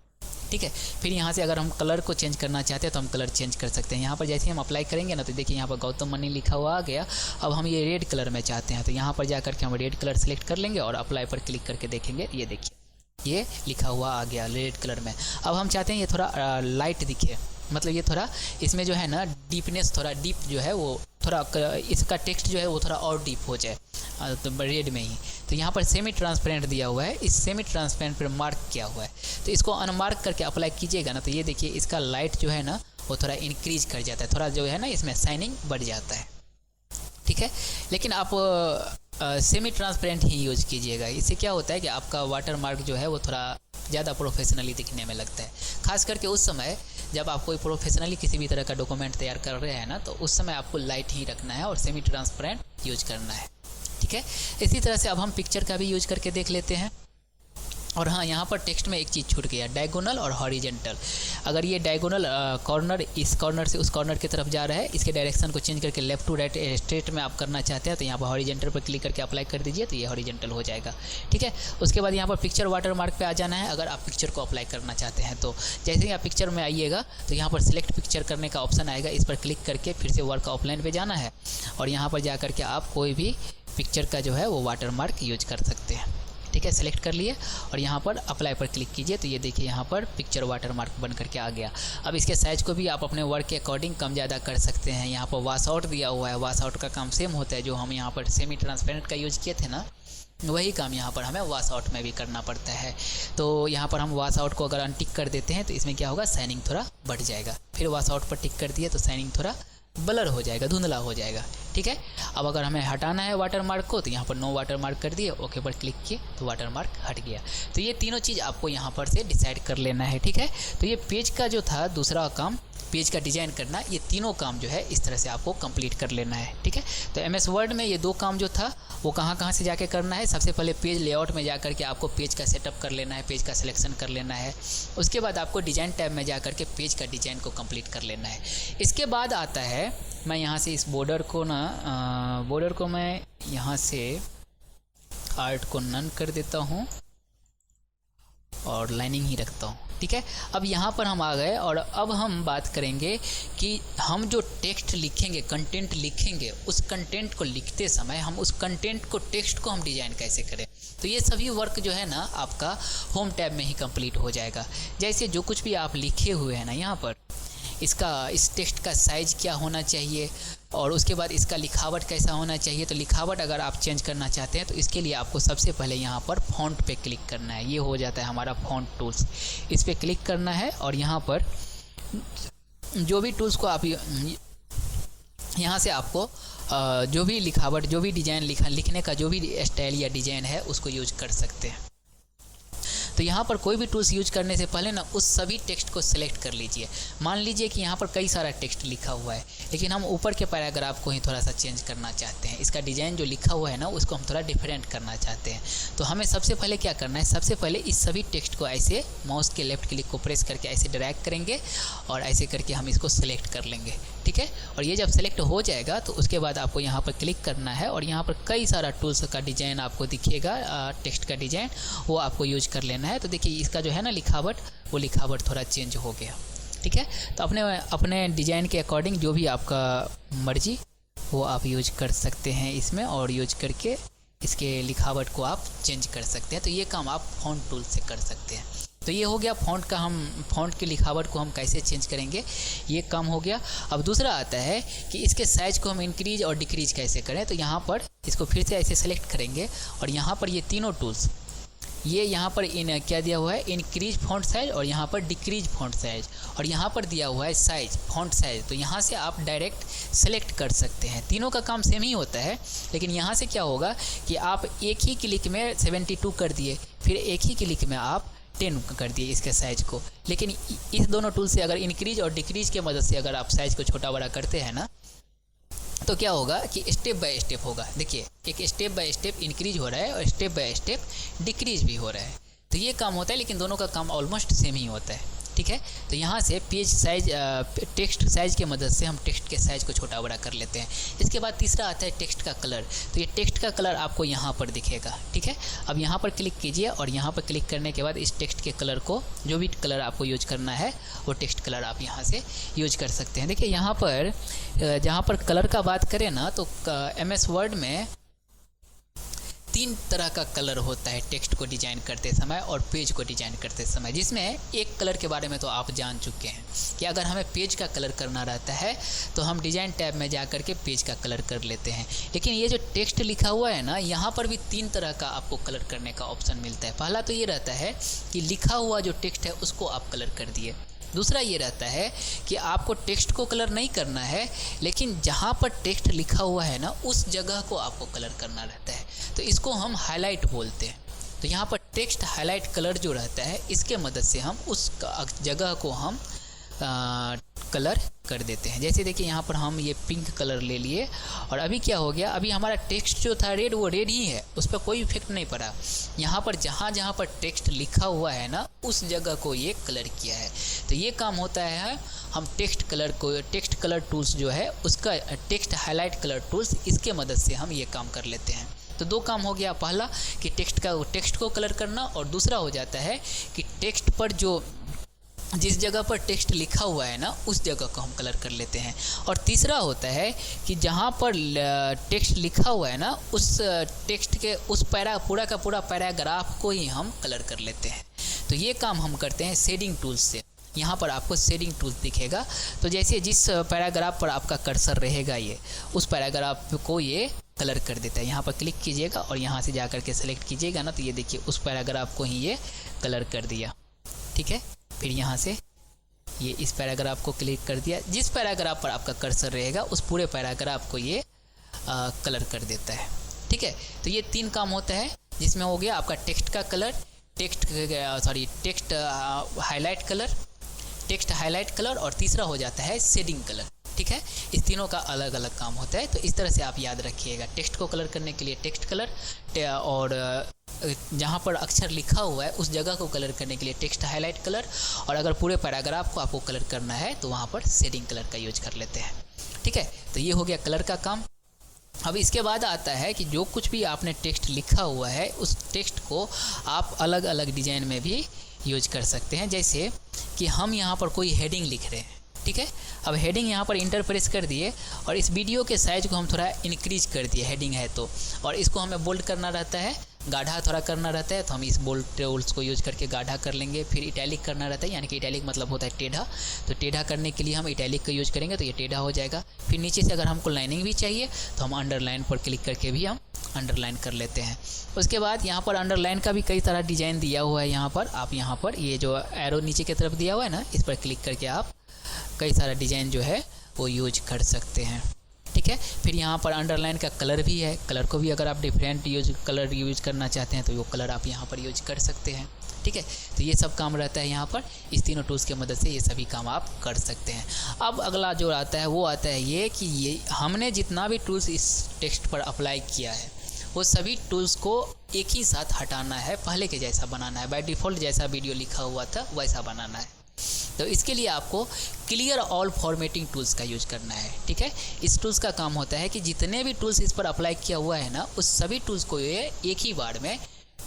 ठीक है। फिर यहाँ से अगर हम कलर को चेंज करना चाहते हैं तो हम कलर चेंज कर सकते हैं। यहाँ पर जैसे हम अप्लाई करेंगे ना तो देखिए यहाँ पर गौतम मनी लिखा हुआ आ गया। अब हम ये रेड कलर में चाहते हैं तो यहाँ पर जा करके हम रेड कलर सेलेक्ट कर लेंगे और अप्लाई पर क्लिक करके देखेंगे, ये देखिए ये लिखा हुआ आ गया रेड कलर में। अब हम चाहते हैं ये थोड़ा लाइट दिखे, मतलब ये थोड़ा इसमें जो है ना डीपनेस, थोड़ा डीप जो है वो थोड़ा इसका टेक्स्ट जो है वो थोड़ा और डीप हो जाए तो रेड में ही। तो यहाँ पर सेमी ट्रांसपेरेंट दिया हुआ है, इस सेमी ट्रांसपेरेंट पर मार्क किया हुआ है। तो इसको अनमार्क करके अप्लाई कीजिएगा ना तो ये देखिए इसका लाइट जो है ना वो थोड़ा इंक्रीज कर जाता है, थोड़ा जो है ना इसमें शाइनिंग बढ़ जाता है, ठीक है। लेकिन आप सेमी ट्रांसपेरेंट ही यूज़ कीजिएगा। इससे क्या होता है कि आपका वाटर मार्क जो है वो थोड़ा ज़्यादा प्रोफेशनली दिखने में लगता है। खास करके उस समय जब आप कोई प्रोफेशनली किसी भी तरह का डॉक्यूमेंट तैयार कर रहे हैं ना तो उस समय आपको लाइट ही रखना है और सेमी ट्रांसपेरेंट यूज करना है, ठीक है। इसी तरह से अब हम पिक्चर का भी यूज करके देख लेते हैं। और हाँ, यहाँ पर टेक्स्ट में एक चीज़ छूट गया, डायगोनल और हॉरिजेंटल। अगर ये डायगोनल कॉर्नर इस कॉर्नर से उस कॉर्नर की तरफ जा रहा है, इसके डायरेक्शन को चेंज करके लेफ्ट टू राइट स्ट्रेट में आप करना चाहते हैं तो यहाँ पर हॉरिजेंटल पर क्लिक करके अप्लाई कर दीजिए तो ये हॉरिजेंटल हो जाएगा, ठीक है। उसके बाद यहाँ पर पिक्चर वाटरमार्क पे आ जाना है। अगर आप पिक्चर को अप्लाई करना चाहते हैं तो जैसे ही आप पिक्चर में आइएगा तो यहाँ पर सिलेक्ट पिक्चर करने का ऑप्शन आएगा, इस पर क्लिक करके फिर से वर्क ऑफलाइन पे जाना है और यहाँ पर जा करके आप कोई भी पिक्चर का जो है वो वाटरमार्क यूज कर सकते हैं, ठीक है। सेलेक्ट कर लिए और यहाँ पर अप्लाई पर क्लिक कीजिए तो ये देखिए यहाँ पर पिक्चर वाटरमार्क बन करके आ गया। अब इसके साइज़ को भी आप अपने वर्क के अकॉर्डिंग कम ज़्यादा कर सकते हैं। यहाँ पर वॉश आउट दिया हुआ है, वॉश आउट का काम सेम होता है, जो हम यहाँ पर सेमी ट्रांसपेरेंट का यूज़ किए थे ना वही काम यहाँ पर हमें वॉश आउट में भी करना पड़ता है। तो यहाँ पर हम वॉश आउट को अगर अनटिक कर देते हैं तो इसमें क्या होगा, शाइनिंग थोड़ा बढ़ जाएगा। फिर वॉश आउट पर टिक कर दिए तो शाइनिंग थोड़ा ब्लर हो जाएगा, धुंधला हो जाएगा, ठीक है। अब अगर हमें हटाना है वाटरमार्क को तो यहाँ पर नो वाटरमार्क कर दिए, ओके पर क्लिक किए तो वाटरमार्क हट गया। तो ये तीनों चीज़ आपको यहाँ पर से डिसाइड कर लेना है, ठीक है। तो ये पेज का जो था दूसरा काम, पेज का डिज़ाइन करना, ये तीनों काम जो है इस तरह से आपको कंप्लीट कर लेना है, ठीक है। तो MS वर्ड में ये दो काम जो था वो कहाँ से जाके करना है, सबसे पहले पेज लेआउट में जा करके आपको पेज का सेटअप कर लेना है, पेज का सिलेक्शन कर लेना है। उसके बाद आपको डिज़ाइन टैब में जा करके पेज का डिज़ाइन को कंप्लीट कर लेना है। इसके बाद आता है, मैं यहाँ से इस बॉर्डर को बॉर्डर को मैं यहाँ से आर्ट को नन कर देता हूँ और लाइनिंग ही रखता हूँ, ठीक है। अब यहाँ पर हम आ गए और अब हम बात करेंगे कि हम जो टेक्स्ट लिखेंगे, कंटेंट लिखेंगे, उस कंटेंट को लिखते समय हम उस कंटेंट को, टेक्स्ट को हम डिज़ाइन कैसे करें। तो ये सभी वर्क जो है ना आपका होम टैब में ही कंप्लीट हो जाएगा। जैसे जो कुछ भी आप लिखे हुए हैं ना यहाँ पर, इस टेक्स्ट का साइज़ क्या होना चाहिए और उसके बाद इसका लिखावट कैसा होना चाहिए। तो लिखावट अगर आप चेंज करना चाहते हैं तो इसके लिए आपको सबसे पहले यहाँ पर फ़ॉन्ट पे क्लिक करना है। ये हो जाता है हमारा फ़ॉन्ट टूल्स, इस पर क्लिक करना है और यहाँ पर जो भी टूल्स को आप यहाँ से आपको जो भी लिखावट, जो भी डिज़ाइन लिखने का जो भी स्टाइल या डिज़ाइन है उसको यूज कर सकते हैं। तो यहाँ पर कोई भी टूल्स यूज करने से पहले ना उस सभी टेक्स्ट को सिलेक्ट कर लीजिए। मान लीजिए कि यहाँ पर कई सारा टेक्स्ट लिखा हुआ है लेकिन हम ऊपर के पैराग्राफ को ही थोड़ा सा चेंज करना चाहते हैं, इसका डिज़ाइन जो लिखा हुआ है ना उसको हम थोड़ा डिफरेंट करना चाहते हैं। तो हमें सबसे पहले क्या करना है, सबसे पहले इस सभी टेक्स्ट को ऐसे माउस के लेफ्ट क्लिक को प्रेस करके ऐसे ड्रैग करेंगे और ऐसे करके हम इसको सिलेक्ट कर लेंगे, ठीक है। और ये जब सेलेक्ट हो जाएगा तो उसके बाद आपको यहाँ पर क्लिक करना है और यहाँ पर कई सारा टूल्स का डिज़ाइन आपको दिखेगा, टेक्स्ट का डिज़ाइन वो आपको यूज कर लेना है। तो देखिए इसका जो है ना लिखावट, वो लिखावट थोड़ा चेंज हो गया, ठीक है। तो अपने डिज़ाइन के अकॉर्डिंग जो भी आपका मर्जी वो आप यूज कर सकते हैं इसमें, और यूज करके इसके लिखावट को आप चेंज कर सकते हैं। तो ये काम आप फ़ॉन्ट टूल से कर सकते हैं। तो ये हो गया फ़ॉन्ट का, हम फ़ॉन्ट की लिखावट को हम कैसे चेंज करेंगे, ये काम हो गया। अब दूसरा आता है कि इसके साइज़ को हम इंक्रीज और डिक्रीज कैसे करें। तो यहाँ पर इसको फिर से ऐसे सेलेक्ट करेंगे और यहाँ पर ये तीनों टूल्स, ये यहाँ पर क्या दिया हुआ है, इंक्रीज फॉन्ट साइज और यहाँ पर डिक्रीज फॉन्ट साइज और यहाँ पर दिया हुआ है साइज, फॉन्ट साइज। तो यहाँ से आप डायरेक्ट सेलेक्ट कर सकते हैं। तीनों का काम सेम ही होता है, लेकिन यहाँ से क्या होगा कि आप एक ही क्लिक में 72 कर दिए, फिर एक ही क्लिक में आप 10 कर दिए इसके साइज़ को। लेकिन इस दोनों टूल से अगर इंक्रीज और डिक्रीज के मदद से अगर आप साइज़ को छोटा बड़ा करते हैं ना तो क्या होगा कि स्टेप बाय स्टेप होगा। देखिए एक स्टेप बाय स्टेप इंक्रीज हो रहा है और स्टेप बाय स्टेप डिक्रीज भी हो रहा है। तो ये काम होता है, लेकिन दोनों का काम ऑलमोस्ट सेम ही होता है, ठीक है। तो यहाँ से पेज साइज टेक्स्ट साइज के मदद से हम टेक्स्ट के साइज़ को छोटा बड़ा कर लेते हैं। इसके बाद तीसरा आता है टेक्स्ट का कलर। तो ये टेक्स्ट का कलर आपको यहाँ पर दिखेगा, ठीक है। अब यहाँ पर क्लिक कीजिए और यहाँ पर क्लिक करने के बाद इस टेक्स्ट के कलर को, जो भी कलर आपको यूज करना है वो टेक्स्ट कलर आप यहाँ से यूज कर सकते हैं। देखिए यहाँ पर जहाँ पर कलर का बात करें ना, तो MS वर्ड में 3 तरह का कलर होता है टेक्स्ट को डिजाइन करते समय और पेज को डिजाइन करते समय, जिसमें एक कलर के बारे में तो आप जान चुके हैं कि अगर हमें पेज का कलर करना रहता है तो हम डिजाइन टैब में जा करके पेज का कलर कर लेते हैं। लेकिन ये जो टेक्स्ट लिखा हुआ है ना, यहाँ पर भी 3 तरह का आपको कलर करने का ऑप्शन मिलता है। पहला तो ये रहता है कि लिखा हुआ जो टेक्स्ट है उसको आप कलर कर दिए। दूसरा ये रहता है कि आपको टेक्स्ट को कलर नहीं करना है, लेकिन जहाँ पर टेक्स्ट लिखा हुआ है ना उस जगह को आपको कलर करना रहता है, तो इसको हम हाईलाइट बोलते हैं। तो यहाँ पर टेक्स्ट हाईलाइट कलर जो रहता है, इसके मदद से हम उस जगह को हम कलर कर देते हैं। जैसे देखिए यहाँ पर हम ये पिंक कलर ले लिए और अभी क्या हो गया, अभी हमारा टेक्स्ट जो था रेड, वो रेड ही है, उस पर कोई इफेक्ट नहीं पड़ा। यहाँ पर जहाँ पर टेक्स्ट लिखा हुआ है ना उस जगह को ये कलर किया है। तो ये काम होता है हम टेक्स्ट कलर टूल्स जो है उसका, टेक्स्ट हाईलाइट कलर टूल्स, इसके मदद से हम ये काम कर लेते हैं। तो 2 काम हो गया, पहला कि टेक्स्ट को कलर करना, और दूसरा हो जाता है कि टेक्स्ट पर जिस जगह पर टेक्स्ट लिखा हुआ है ना उस जगह को हम कलर कर लेते हैं। और तीसरा होता है कि जहाँ पर टेक्स्ट लिखा हुआ है ना उस टेक्स्ट के उस पूरा का पूरा पैराग्राफ को ही हम कलर कर लेते हैं। तो ये काम हम करते हैं शेडिंग टूल्स से। यहाँ पर आपको शेडिंग टूल्स दिखेगा, तो जैसे जिस पैराग्राफ पर आपका कर्सर रहेगा ये उस पैराग्राफ को ये कलर कर देता है। यहाँ पर क्लिक कीजिएगा और यहाँ से जा कर के सेलेक्ट कीजिएगा ना, तो ये देखिए उस पैराग्राफ को ही ये कलर कर दिया, ठीक है। फिर यहाँ से ये इस पैराग्राफ को क्लिक कर दिया, जिस पैराग्राफ पर आपका कर्सर रहेगा उस पूरे पैराग्राफ को ये कलर कर देता है, ठीक है। तो ये 3 काम होता है, जिसमें हो गया आपका टेक्स्ट का कलर, टेक्स्ट हाईलाइट कलर और तीसरा हो जाता है शेडिंग कलर, ठीक है। इस तीनों का अलग अलग काम होता है। तो इस तरह से आप याद रखिएगा, टेक्स्ट को कलर करने के लिए टेक्स्ट कलर, और जहाँ पर अक्षर लिखा हुआ है उस जगह को कलर करने के लिए टेक्स्ट हाईलाइट कलर, और अगर पूरे पैराग्राफ को आपको कलर करना है तो वहाँ पर शेडिंग कलर का यूज कर लेते हैं, ठीक है। तो ये हो गया कलर का काम। अब इसके बाद आता है कि जो कुछ भी आपने टेक्स्ट लिखा हुआ है उस टेक्स्ट को आप अलग अलग डिजाइन में भी यूज कर सकते हैं। जैसे कि हम यहाँ पर कोई हेडिंग लिख रहे हैं, ठीक है। अब हेडिंग यहाँ पर इंटर प्रेस कर दिए और इस वीडियो के साइज को हम थोड़ा इंक्रीज कर दिए, हेडिंग है तो, और इसको हमें बोल्ड करना रहता है, गाढ़ा थोड़ा करना रहता है, तो हम इस बोल्ड टूल्स को यूज करके गाढ़ा कर लेंगे। फिर इटैलिक करना रहता है, यानी कि इटैलिक मतलब होता है टेढ़ा, तो टेढ़ा करने के लिए हम इटैलिक का यूज करेंगे तो ये टेढ़ा हो जाएगा। फिर नीचे से अगर हमको लाइनिंग भी चाहिए तो हम अंडरलाइन पर क्लिक करके भी हम अंडरलाइन कर लेते हैं। उसके बाद यहाँ पर अंडरलाइन का भी कई तरह डिजाइन दिया हुआ है। यहाँ पर आप यहाँ पर ये जो एरो नीचे की तरफ दिया हुआ है ना, इस पर क्लिक करके आप कई सारा डिजाइन जो है वो यूज कर सकते हैं, ठीक है। फिर यहाँ पर अंडरलाइन का कलर भी है, कलर को भी अगर आप डिफरेंट कलर यूज करना चाहते हैं तो वो कलर आप यहाँ पर यूज कर सकते हैं, ठीक है। तो ये सब काम रहता है यहाँ पर, इस तीनों टूल्स की मदद से ये सभी काम आप कर सकते हैं। अब अगला जो आता है वो आता है ये कि ये हमने जितना भी टूल्स इस टेक्स्ट पर अप्लाई किया है वो सभी टूल्स को एक ही साथ हटाना है, पहले के जैसा बनाना है, बाय डिफ़ॉल्ट जैसा वीडियो लिखा हुआ था वैसा बनाना है। तो इसके लिए आपको क्लियर ऑल फॉर्मेटिंग टूल्स का यूज करना है, ठीक है। इस टूल्स का काम होता है कि जितने भी टूल्स इस पर अप्लाई किया हुआ है ना उस सभी टूल्स को ये एक ही बार में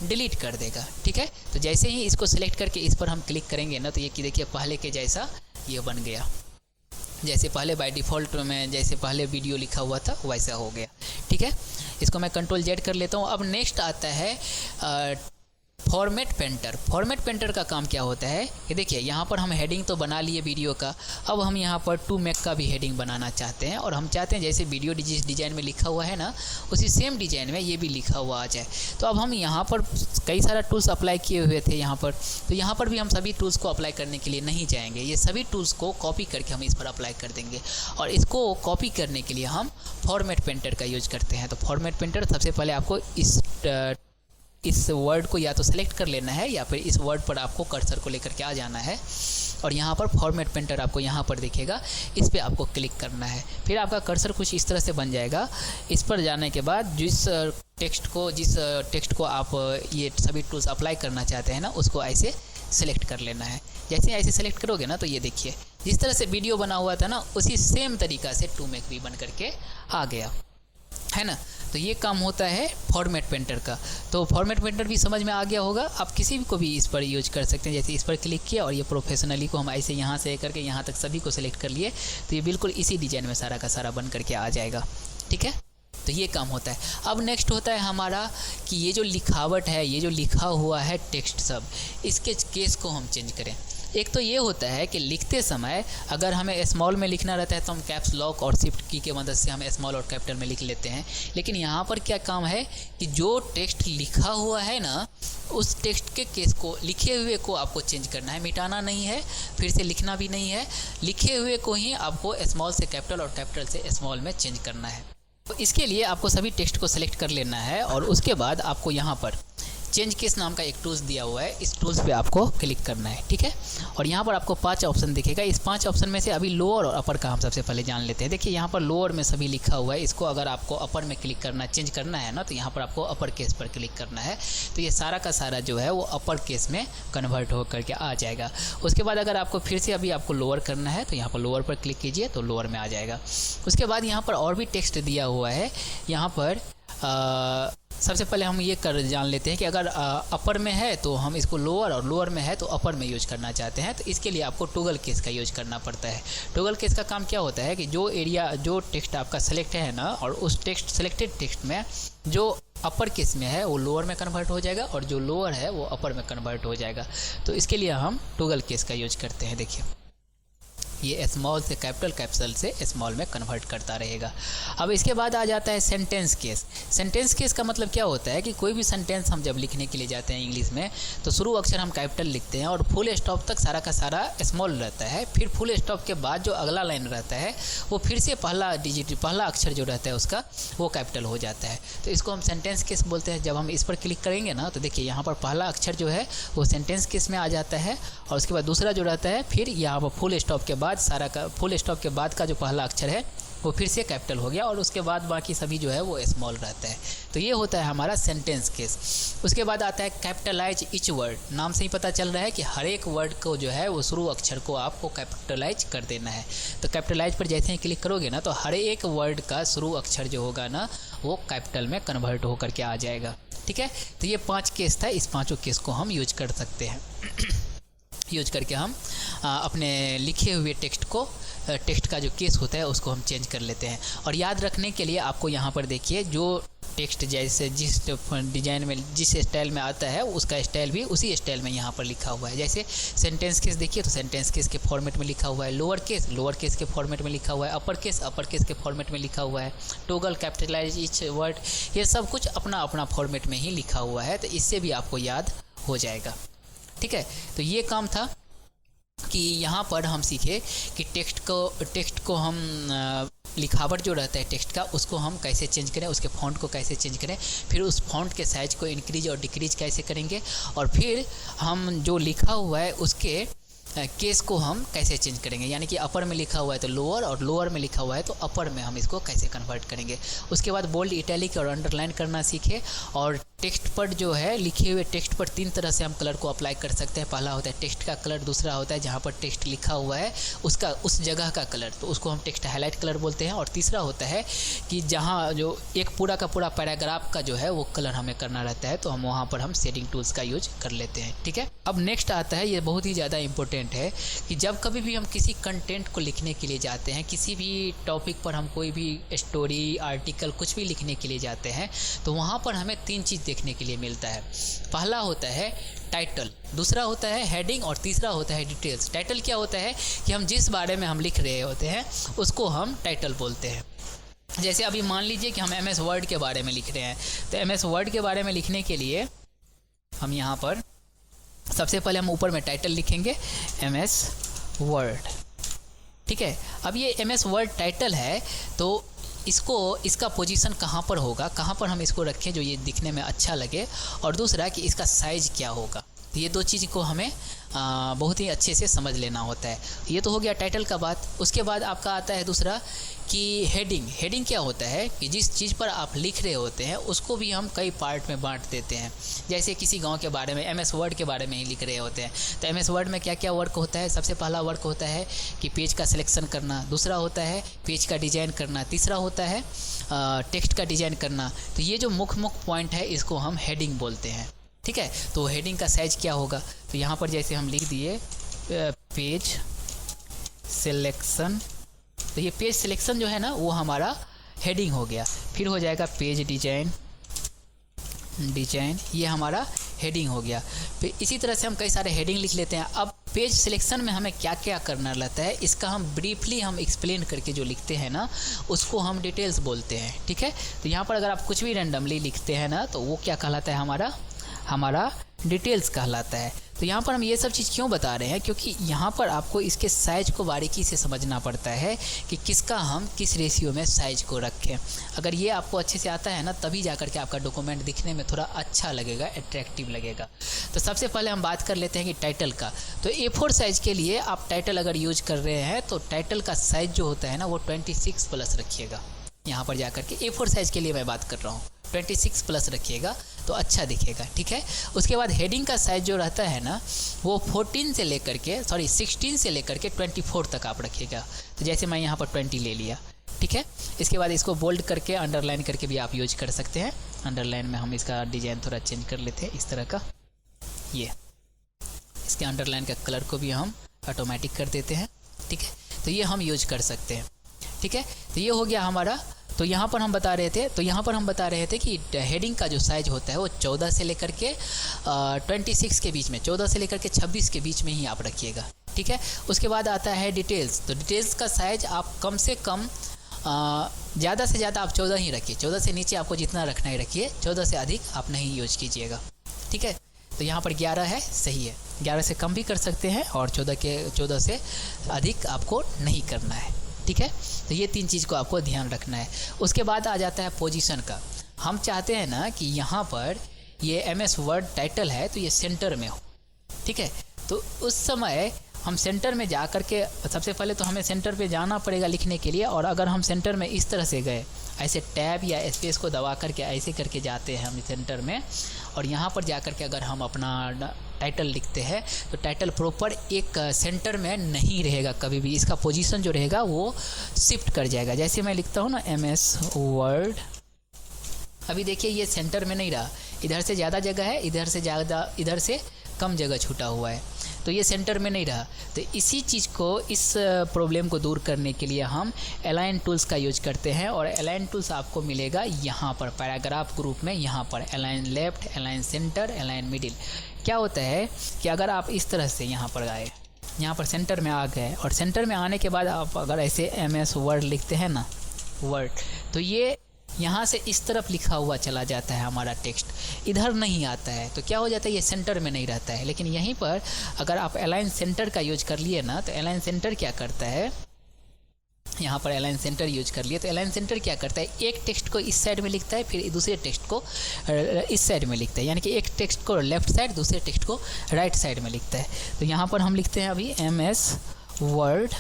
डिलीट कर देगा, ठीक है। तो जैसे ही इसको सिलेक्ट करके इस पर हम क्लिक करेंगे ना, तो ये कि देखिए पहले के जैसा ये बन गया, जैसे पहले बाय डिफ़ॉल्ट में जैसे पहले वीडियो लिखा हुआ था वैसा हो गया, ठीक है। इसको मैं Ctrl+Z कर लेता हूँ। अब नेक्स्ट आता है फॉर्मेट पेंटर। फॉर्मेट पेंटर का काम क्या होता है कि देखिए यहाँ पर हम हेडिंग तो बना लिए वीडियो का, अब हम यहाँ पर टू मेक का भी हेडिंग बनाना चाहते हैं, और हम चाहते हैं जैसे वीडियो जिस डिज़ाइन में लिखा हुआ है ना उसी सेम डिज़ाइन में ये भी लिखा हुआ आ जाए। तो अब हम यहाँ पर कई सारा टूल्स अप्लाई किए हुए थे यहाँ पर, तो यहाँ पर भी हम सभी टूल्स को अप्लाई करने के लिए नहीं जाएंगे, ये सभी टूल्स को कॉपी करके हम इस पर अप्लाई कर देंगे। और इसको कॉपी करने के लिए हम फॉर्मेट पेंटर का यूज करते हैं। तो फॉर्मेट पेंटर सबसे पहले आपको इस वर्ड को या तो सेलेक्ट कर लेना है या फिर इस वर्ड पर आपको कर्सर को लेकर के आ जाना है, और यहाँ पर फॉर्मेट पेंटर आपको यहाँ पर दिखेगा, इस पर आपको क्लिक करना है। फिर आपका कर्सर कुछ इस तरह से बन जाएगा। इस पर जाने के बाद जिस टेक्स्ट को आप ये सभी टूल्स अप्लाई करना चाहते हैं ना उसको ऐसे सेलेक्ट कर लेना है। जैसे ऐसे सेलेक्ट करोगे ना तो ये देखिए जिस तरह से वीडियो बना हुआ था ना उसी सेम तरीका से टू मेक वी बन करके आ गया है ना। तो ये काम होता है फॉर्मेट पेंटर का। तो फॉर्मेट पेंटर भी समझ में आ गया होगा। आप किसी को भी इस पर यूज कर सकते हैं। जैसे इस पर क्लिक किया और ये प्रोफेशनली को हम ऐसे यहाँ से करके यहाँ तक सभी को सिलेक्ट कर लिए तो ये बिल्कुल इसी डिजाइन में सारा का सारा बन करके आ जाएगा। ठीक है, तो ये काम होता है। अब नेक्स्ट होता है हमारा कि ये जो लिखावट है, ये जो लिखा हुआ है टेक्स्ट सब, इसके केस को हम चेंज करें। एक तो ये होता है कि लिखते समय अगर हमें स्मॉल में लिखना रहता है तो हम कैप्स लॉक और शिफ्ट की के मदद से हम स्मॉल और कैपिटल में लिख लेते हैं। लेकिन यहाँ पर क्या काम है कि जो टेक्स्ट लिखा हुआ है ना उस टेक्स्ट के केस को, लिखे हुए को आपको चेंज करना है, मिटाना नहीं है, फिर से लिखना भी नहीं है। लिखे हुए को ही आपको स्मॉल से कैपिटल और कैपिटल से स्मॉल में चेंज करना है। तो इसके लिए आपको सभी टेक्स्ट को सेलेक्ट कर लेना है और उसके बाद आपको यहाँ पर चेंज केस नाम का एक टूल्स दिया हुआ है, इस टूल्स पे आपको क्लिक करना है। ठीक है, और यहाँ पर आपको 5 ऑप्शन दिखेगा। इस 5 ऑप्शन में से अभी लोअर और अपर का हम सबसे पहले जान लेते हैं। देखिए यहाँ पर लोअर में सभी लिखा हुआ है, इसको अगर आपको अपर में क्लिक करना, चेंज करना है ना तो यहाँ पर आपको अपर केस पर क्लिक करना है। तो ये सारा का सारा जो है वो अपर केस में कन्वर्ट हो करके आ जाएगा। उसके बाद अगर आपको फिर से अभी आपको लोअर करना है तो यहाँ पर लोअर पर क्लिक कीजिए तो लोअर में आ जाएगा। उसके बाद यहाँ पर और भी टेक्स्ट दिया हुआ है। यहाँ पर सबसे पहले हम ये कर जान लेते हैं कि अगर अपर में है तो हम इसको लोअर और लोअर में है तो अपर में यूज करना चाहते हैं तो इसके लिए आपको टॉगल केस का यूज करना पड़ता है। टॉगल केस का काम क्या होता है कि जो एरिया, जो टेक्स्ट आपका सेलेक्ट है ना और उस टेक्स्ट सेलेक्टेड टेक्स्ट में जो अपर केस में है वो लोअर में कन्वर्ट हो जाएगा और जो लोअर है वो अपर में कन्वर्ट हो जाएगा। तो इसके लिए हम टॉगल केस का यूज करते हैं। देखिए ये स्मॉल से कैपिटल, कैपिटल से स्मॉल में कन्वर्ट करता रहेगा। अब इसके बाद आ जाता है सेंटेंस केस। सेंटेंस केस का मतलब क्या होता है कि कोई भी सेंटेंस हम जब लिखने के लिए जाते हैं इंग्लिश में तो शुरू अक्षर हम कैपिटल लिखते हैं और फुल स्टॉप तक सारा का सारा स्मॉल रहता है। फिर फुल स्टॉप के बाद जो अगला लाइन रहता है वो फिर से पहला डिजिट, पहला अक्षर जो रहता है उसका वो कैपिटल हो जाता है। तो इसको हम सेंटेंस केस बोलते हैं। जब हम इस पर क्लिक करेंगे ना तो देखिए यहाँ पर पहला अक्षर जो है वो सेंटेंस केस में आ जाता है और उसके बाद दूसरा जो रहता है फिर यहाँ पर फुल स्टॉप के बाद सारा का, फुल स्टॉप के बाद का जो पहला अक्षर है वो फिर से कैपिटल हो गया और उसके बाद बाकी सभी जो है वो स्मॉल रहता है। तो ये होता है हमारा सेंटेंस केस। उसके बाद आता है कैपिटलाइज ईच वर्ड। नाम से ही पता चल रहा है कि हर एक वर्ड को जो है वो शुरू अक्षर को आपको कैपिटलाइज कर देना है। तो कैपिटलाइज पर जैसे ही क्लिक करोगे ना तो हर एक वर्ड का शुरू अक्षर जो होगा ना वो कैपिटल में कन्वर्ट होकर के आ जाएगा। ठीक है, तो ये 5 केस था। इस 5 केस को हम यूज कर सकते हैं। यूज करके हम अपने लिखे हुए टेक्स्ट का जो केस होता है उसको हम चेंज कर लेते हैं। और याद रखने के लिए आपको यहाँ पर देखिए जो टेक्स्ट जैसे जिस डिजाइन में, जिस स्टाइल में आता है उसका स्टाइल भी उसी स्टाइल में यहाँ पर लिखा हुआ है। जैसे सेंटेंस केस देखिए तो सेंटेंस केस के फॉर्मेट में लिखा हुआ है, लोअर केस के फॉर्मेट में लिखा हुआ है, अपर केस के फॉर्मेट में लिखा हुआ है, टॉगल, कैपिटलाइज ईच वर्ड, ये सब कुछ अपना अपना फॉर्मेट में ही लिखा हुआ है। तो इससे भी आपको याद हो जाएगा। ठीक है, तो ये काम था कि यहाँ पर हम सीखे कि टेक्स्ट को हम लिखावट जो रहता है टेक्स्ट का उसको हम कैसे चेंज करें, उसके फॉन्ट को कैसे चेंज करें, फिर उस फॉन्ट के साइज को इंक्रीज और डिक्रीज कैसे करेंगे और फिर हम जो लिखा हुआ है उसके केस को हम कैसे चेंज करेंगे। यानी कि अपर में लिखा हुआ है तो लोअर और लोअर में लिखा हुआ है तो अपर में हम इसको कैसे कन्वर्ट करेंगे। उसके बाद बोल्ड, इटैलिक और अंडरलाइन करना सीखे। और टेक्स्ट पर जो है लिखे हुए टेक्स्ट पर 3 तरह से हम कलर को अप्लाई कर सकते हैं। पहला होता है टेक्स्ट का कलर, दूसरा होता है जहाँ पर टेक्स्ट लिखा हुआ है उसका उस जगह का कलर, तो उसको हम टेक्स्ट हाईलाइट कलर बोलते हैं। और तीसरा होता है कि जहाँ जो एक पूरा का पूरा पैराग्राफ का जो है वो कलर हमें करना रहता है तो हम वहाँ पर हम शेडिंग टूल्स का यूज कर लेते हैं। ठीक है, अब नेक्स्ट आता है, ये बहुत ही ज़्यादा इंपॉर्टेंट है कि जब कभी भी हम किसी कंटेंट को लिखने के लिए जाते हैं, किसी भी टॉपिक पर हम कोई भी स्टोरी, आर्टिकल कुछ भी लिखने के लिए जाते हैं तो वहाँ पर हमें 3 चीज़ देखने के लिए मिलता है। पहला होता है टाइटल, दूसरा होता है हेडिंग और तीसरा होता है डिटेल्स। टाइटल क्या होता है कि हम जिस बारे में हम लिख रहे होते हैं उसको हम टाइटल बोलते हैं। जैसे अभी मान लीजिए कि हम MS वर्ड के बारे में लिख रहे हैं तो MS वर्ड के बारे में लिखने के लिए हम यहाँ पर सबसे पहले हम ऊपर में टाइटल लिखेंगे MS वर्ड। ठीक है, अब ये MS वर्ड टाइटल है तो इसका पोजीशन कहाँ पर होगा, कहाँ पर हम इसको रखें जो ये दिखने में अच्छा लगे, और दूसरा कि इसका साइज़ क्या होगा। तो ये दो चीज़ को हमें बहुत ही अच्छे से समझ लेना होता है। ये तो हो गया टाइटल का बात। उसके बाद आपका आता है दूसरा कि हेडिंग क्या होता है कि जिस चीज़ पर आप लिख रहे होते हैं उसको भी हम कई पार्ट में बांट देते हैं। जैसे किसी गांव के बारे में, एमएस वर्ड के बारे में ही लिख रहे होते हैं, तो एमएस वर्ड में क्या क्या वर्क होता है। सबसे पहला वर्क होता है कि पेज का सिलेक्शन करना, दूसरा होता है पेज का डिज़ाइन करना, तीसरा होता है टेक्स्ट का डिज़ाइन करना। तो ये जो मुख्य पॉइंट है इसको हम हेडिंग बोलते हैं, ठीक है। तो हेडिंग का साइज क्या होगा, तो यहाँ पर जैसे हम लिख दिए पेज सिलेक्शन, तो ये पेज सिलेक्शन जो है ना वो हमारा हेडिंग हो गया। फिर हो जाएगा पेज डिजाइन, ये हमारा हेडिंग हो गया। फिर इसी तरह से हम कई सारे हेडिंग लिख लेते हैं। अब पेज सिलेक्शन में हमें क्या क्या करना रहता है इसका हम ब्रीफली हम एक्सप्लेन करके जो लिखते हैं ना उसको हम डिटेल्स बोलते हैं, ठीक है। तो यहाँ पर अगर आप कुछ भी रैंडमली लिखते हैं ना तो वो क्या कहलाता है, हमारा डिटेल्स कहलाता है। तो यहाँ पर हम ये सब चीज़ क्यों बता रहे हैं, क्योंकि यहाँ पर आपको इसके साइज को बारीकी से समझना पड़ता है कि किसका हम किस रेशियो में साइज को रखें। अगर ये आपको अच्छे से आता है ना तभी जा कर के आपका डॉक्यूमेंट दिखने में थोड़ा अच्छा लगेगा, अट्रैक्टिव लगेगा। तो सबसे पहले हम बात कर लेते हैं कि टाइटल का। तो A4 साइज़ के लिए आप टाइटल अगर यूज कर रहे हैं तो टाइटल का साइज़ जो होता है ना वो 26 प्लस रखिएगा। यहाँ पर जा कर के A4 साइज़ के लिए मैं बात कर रहा हूँ, 26 प्लस रखिएगा तो अच्छा दिखेगा, ठीक है। उसके बाद हेडिंग का साइज जो रहता है ना वो 16 से लेकर के 24 तक आप रखिएगा। तो जैसे मैं यहाँ पर 20 ले लिया, ठीक है। इसके बाद इसको बोल्ड करके अंडरलाइन करके भी आप यूज कर सकते हैं। अंडरलाइन में हम इसका डिज़ाइन थोड़ा चेंज कर लेते हैं इस तरह का, ये इसके अंडरलाइन का कलर को भी हम ऑटोमेटिक कर देते हैं, ठीक है। तो ये हम यूज कर सकते हैं, ठीक है। तो ये हो गया हमारा। तो यहाँ पर हम बता रहे थे कि हेडिंग का जो साइज होता है वो 14 से लेकर के 26 के बीच में, 14 से लेकर के 26 के बीच में ही आप रखिएगा, ठीक है। उसके बाद आता है डिटेल्स। तो डिटेल्स का साइज आप कम से कम ज़्यादा से ज़्यादा आप 14 ही रखिए। 14 से नीचे आपको जितना रखना है रखिए, 14 से अधिक आप नहीं यूज कीजिएगा, ठीक है। तो यहाँ पर 11 है, सही है। 11 से कम भी कर सकते हैं और 14 से अधिक आपको नहीं करना है, ठीक है। तो ये 3 चीज़ को आपको ध्यान रखना है। उसके बाद आ जाता है पोजीशन का। हम चाहते हैं ना कि यहाँ पर ये MS वर्ड टाइटल है तो ये सेंटर में हो, ठीक है। तो उस समय हम सेंटर में जा कर के सबसे पहले तो हमें सेंटर पे जाना पड़ेगा लिखने के लिए। और अगर हम सेंटर में इस तरह से गए, ऐसे टैब या स्पेस को दबा करके ऐसे करके जाते हैं हम सेंटर में, और यहाँ पर जा कर के अगर हम अपना टाइटल लिखते हैं तो टाइटल प्रॉपर एक सेंटर में नहीं रहेगा कभी भी। इसका पोजीशन जो रहेगा वो शिफ्ट कर जाएगा। जैसे मैं लिखता हूँ ना MS वर्ड, अभी देखिए ये सेंटर में नहीं रहा, इधर से ज़्यादा जगह है, इधर से कम जगह छूटा हुआ है, तो ये सेंटर में नहीं रहा। तो इसी चीज़ को, इस प्रॉब्लम को दूर करने के लिए हम अलाइन टूल्स का यूज करते हैं। और अलाइन टूल्स आपको मिलेगा यहाँ पर पैराग्राफ ग्रुप में, यहाँ पर align left, align centre, align middle. क्या होता है कि अगर आप इस तरह से यहाँ पर आए, यहाँ पर सेंटर में आ गए, और सेंटर में आने के बाद आप अगर ऐसे MS वर्ड लिखते हैं ना वर्ड, तो ये यहाँ से इस तरफ लिखा हुआ चला जाता है हमारा टेक्स्ट, इधर नहीं आता है। तो क्या हो जाता है, ये सेंटर में नहीं रहता है। लेकिन यहीं पर अगर आप अलाइन सेंटर का यूज कर लिए ना, तो अलाइन सेंटर क्या करता है, यहाँ पर अलाइन सेंटर यूज कर लिए तो अलाइन सेंटर क्या करता है, एक टेक्स्ट को इस साइड में लिखता है, फिर दूसरे टेक्स्ट को इस साइड में लिखता है। यानी कि एक टेक्स्ट को लेफ्ट साइड, दूसरे टेक्स्ट को राइट साइड में लिखता है। तो यहाँ पर हम लिखते हैं अभी MS वर्ड,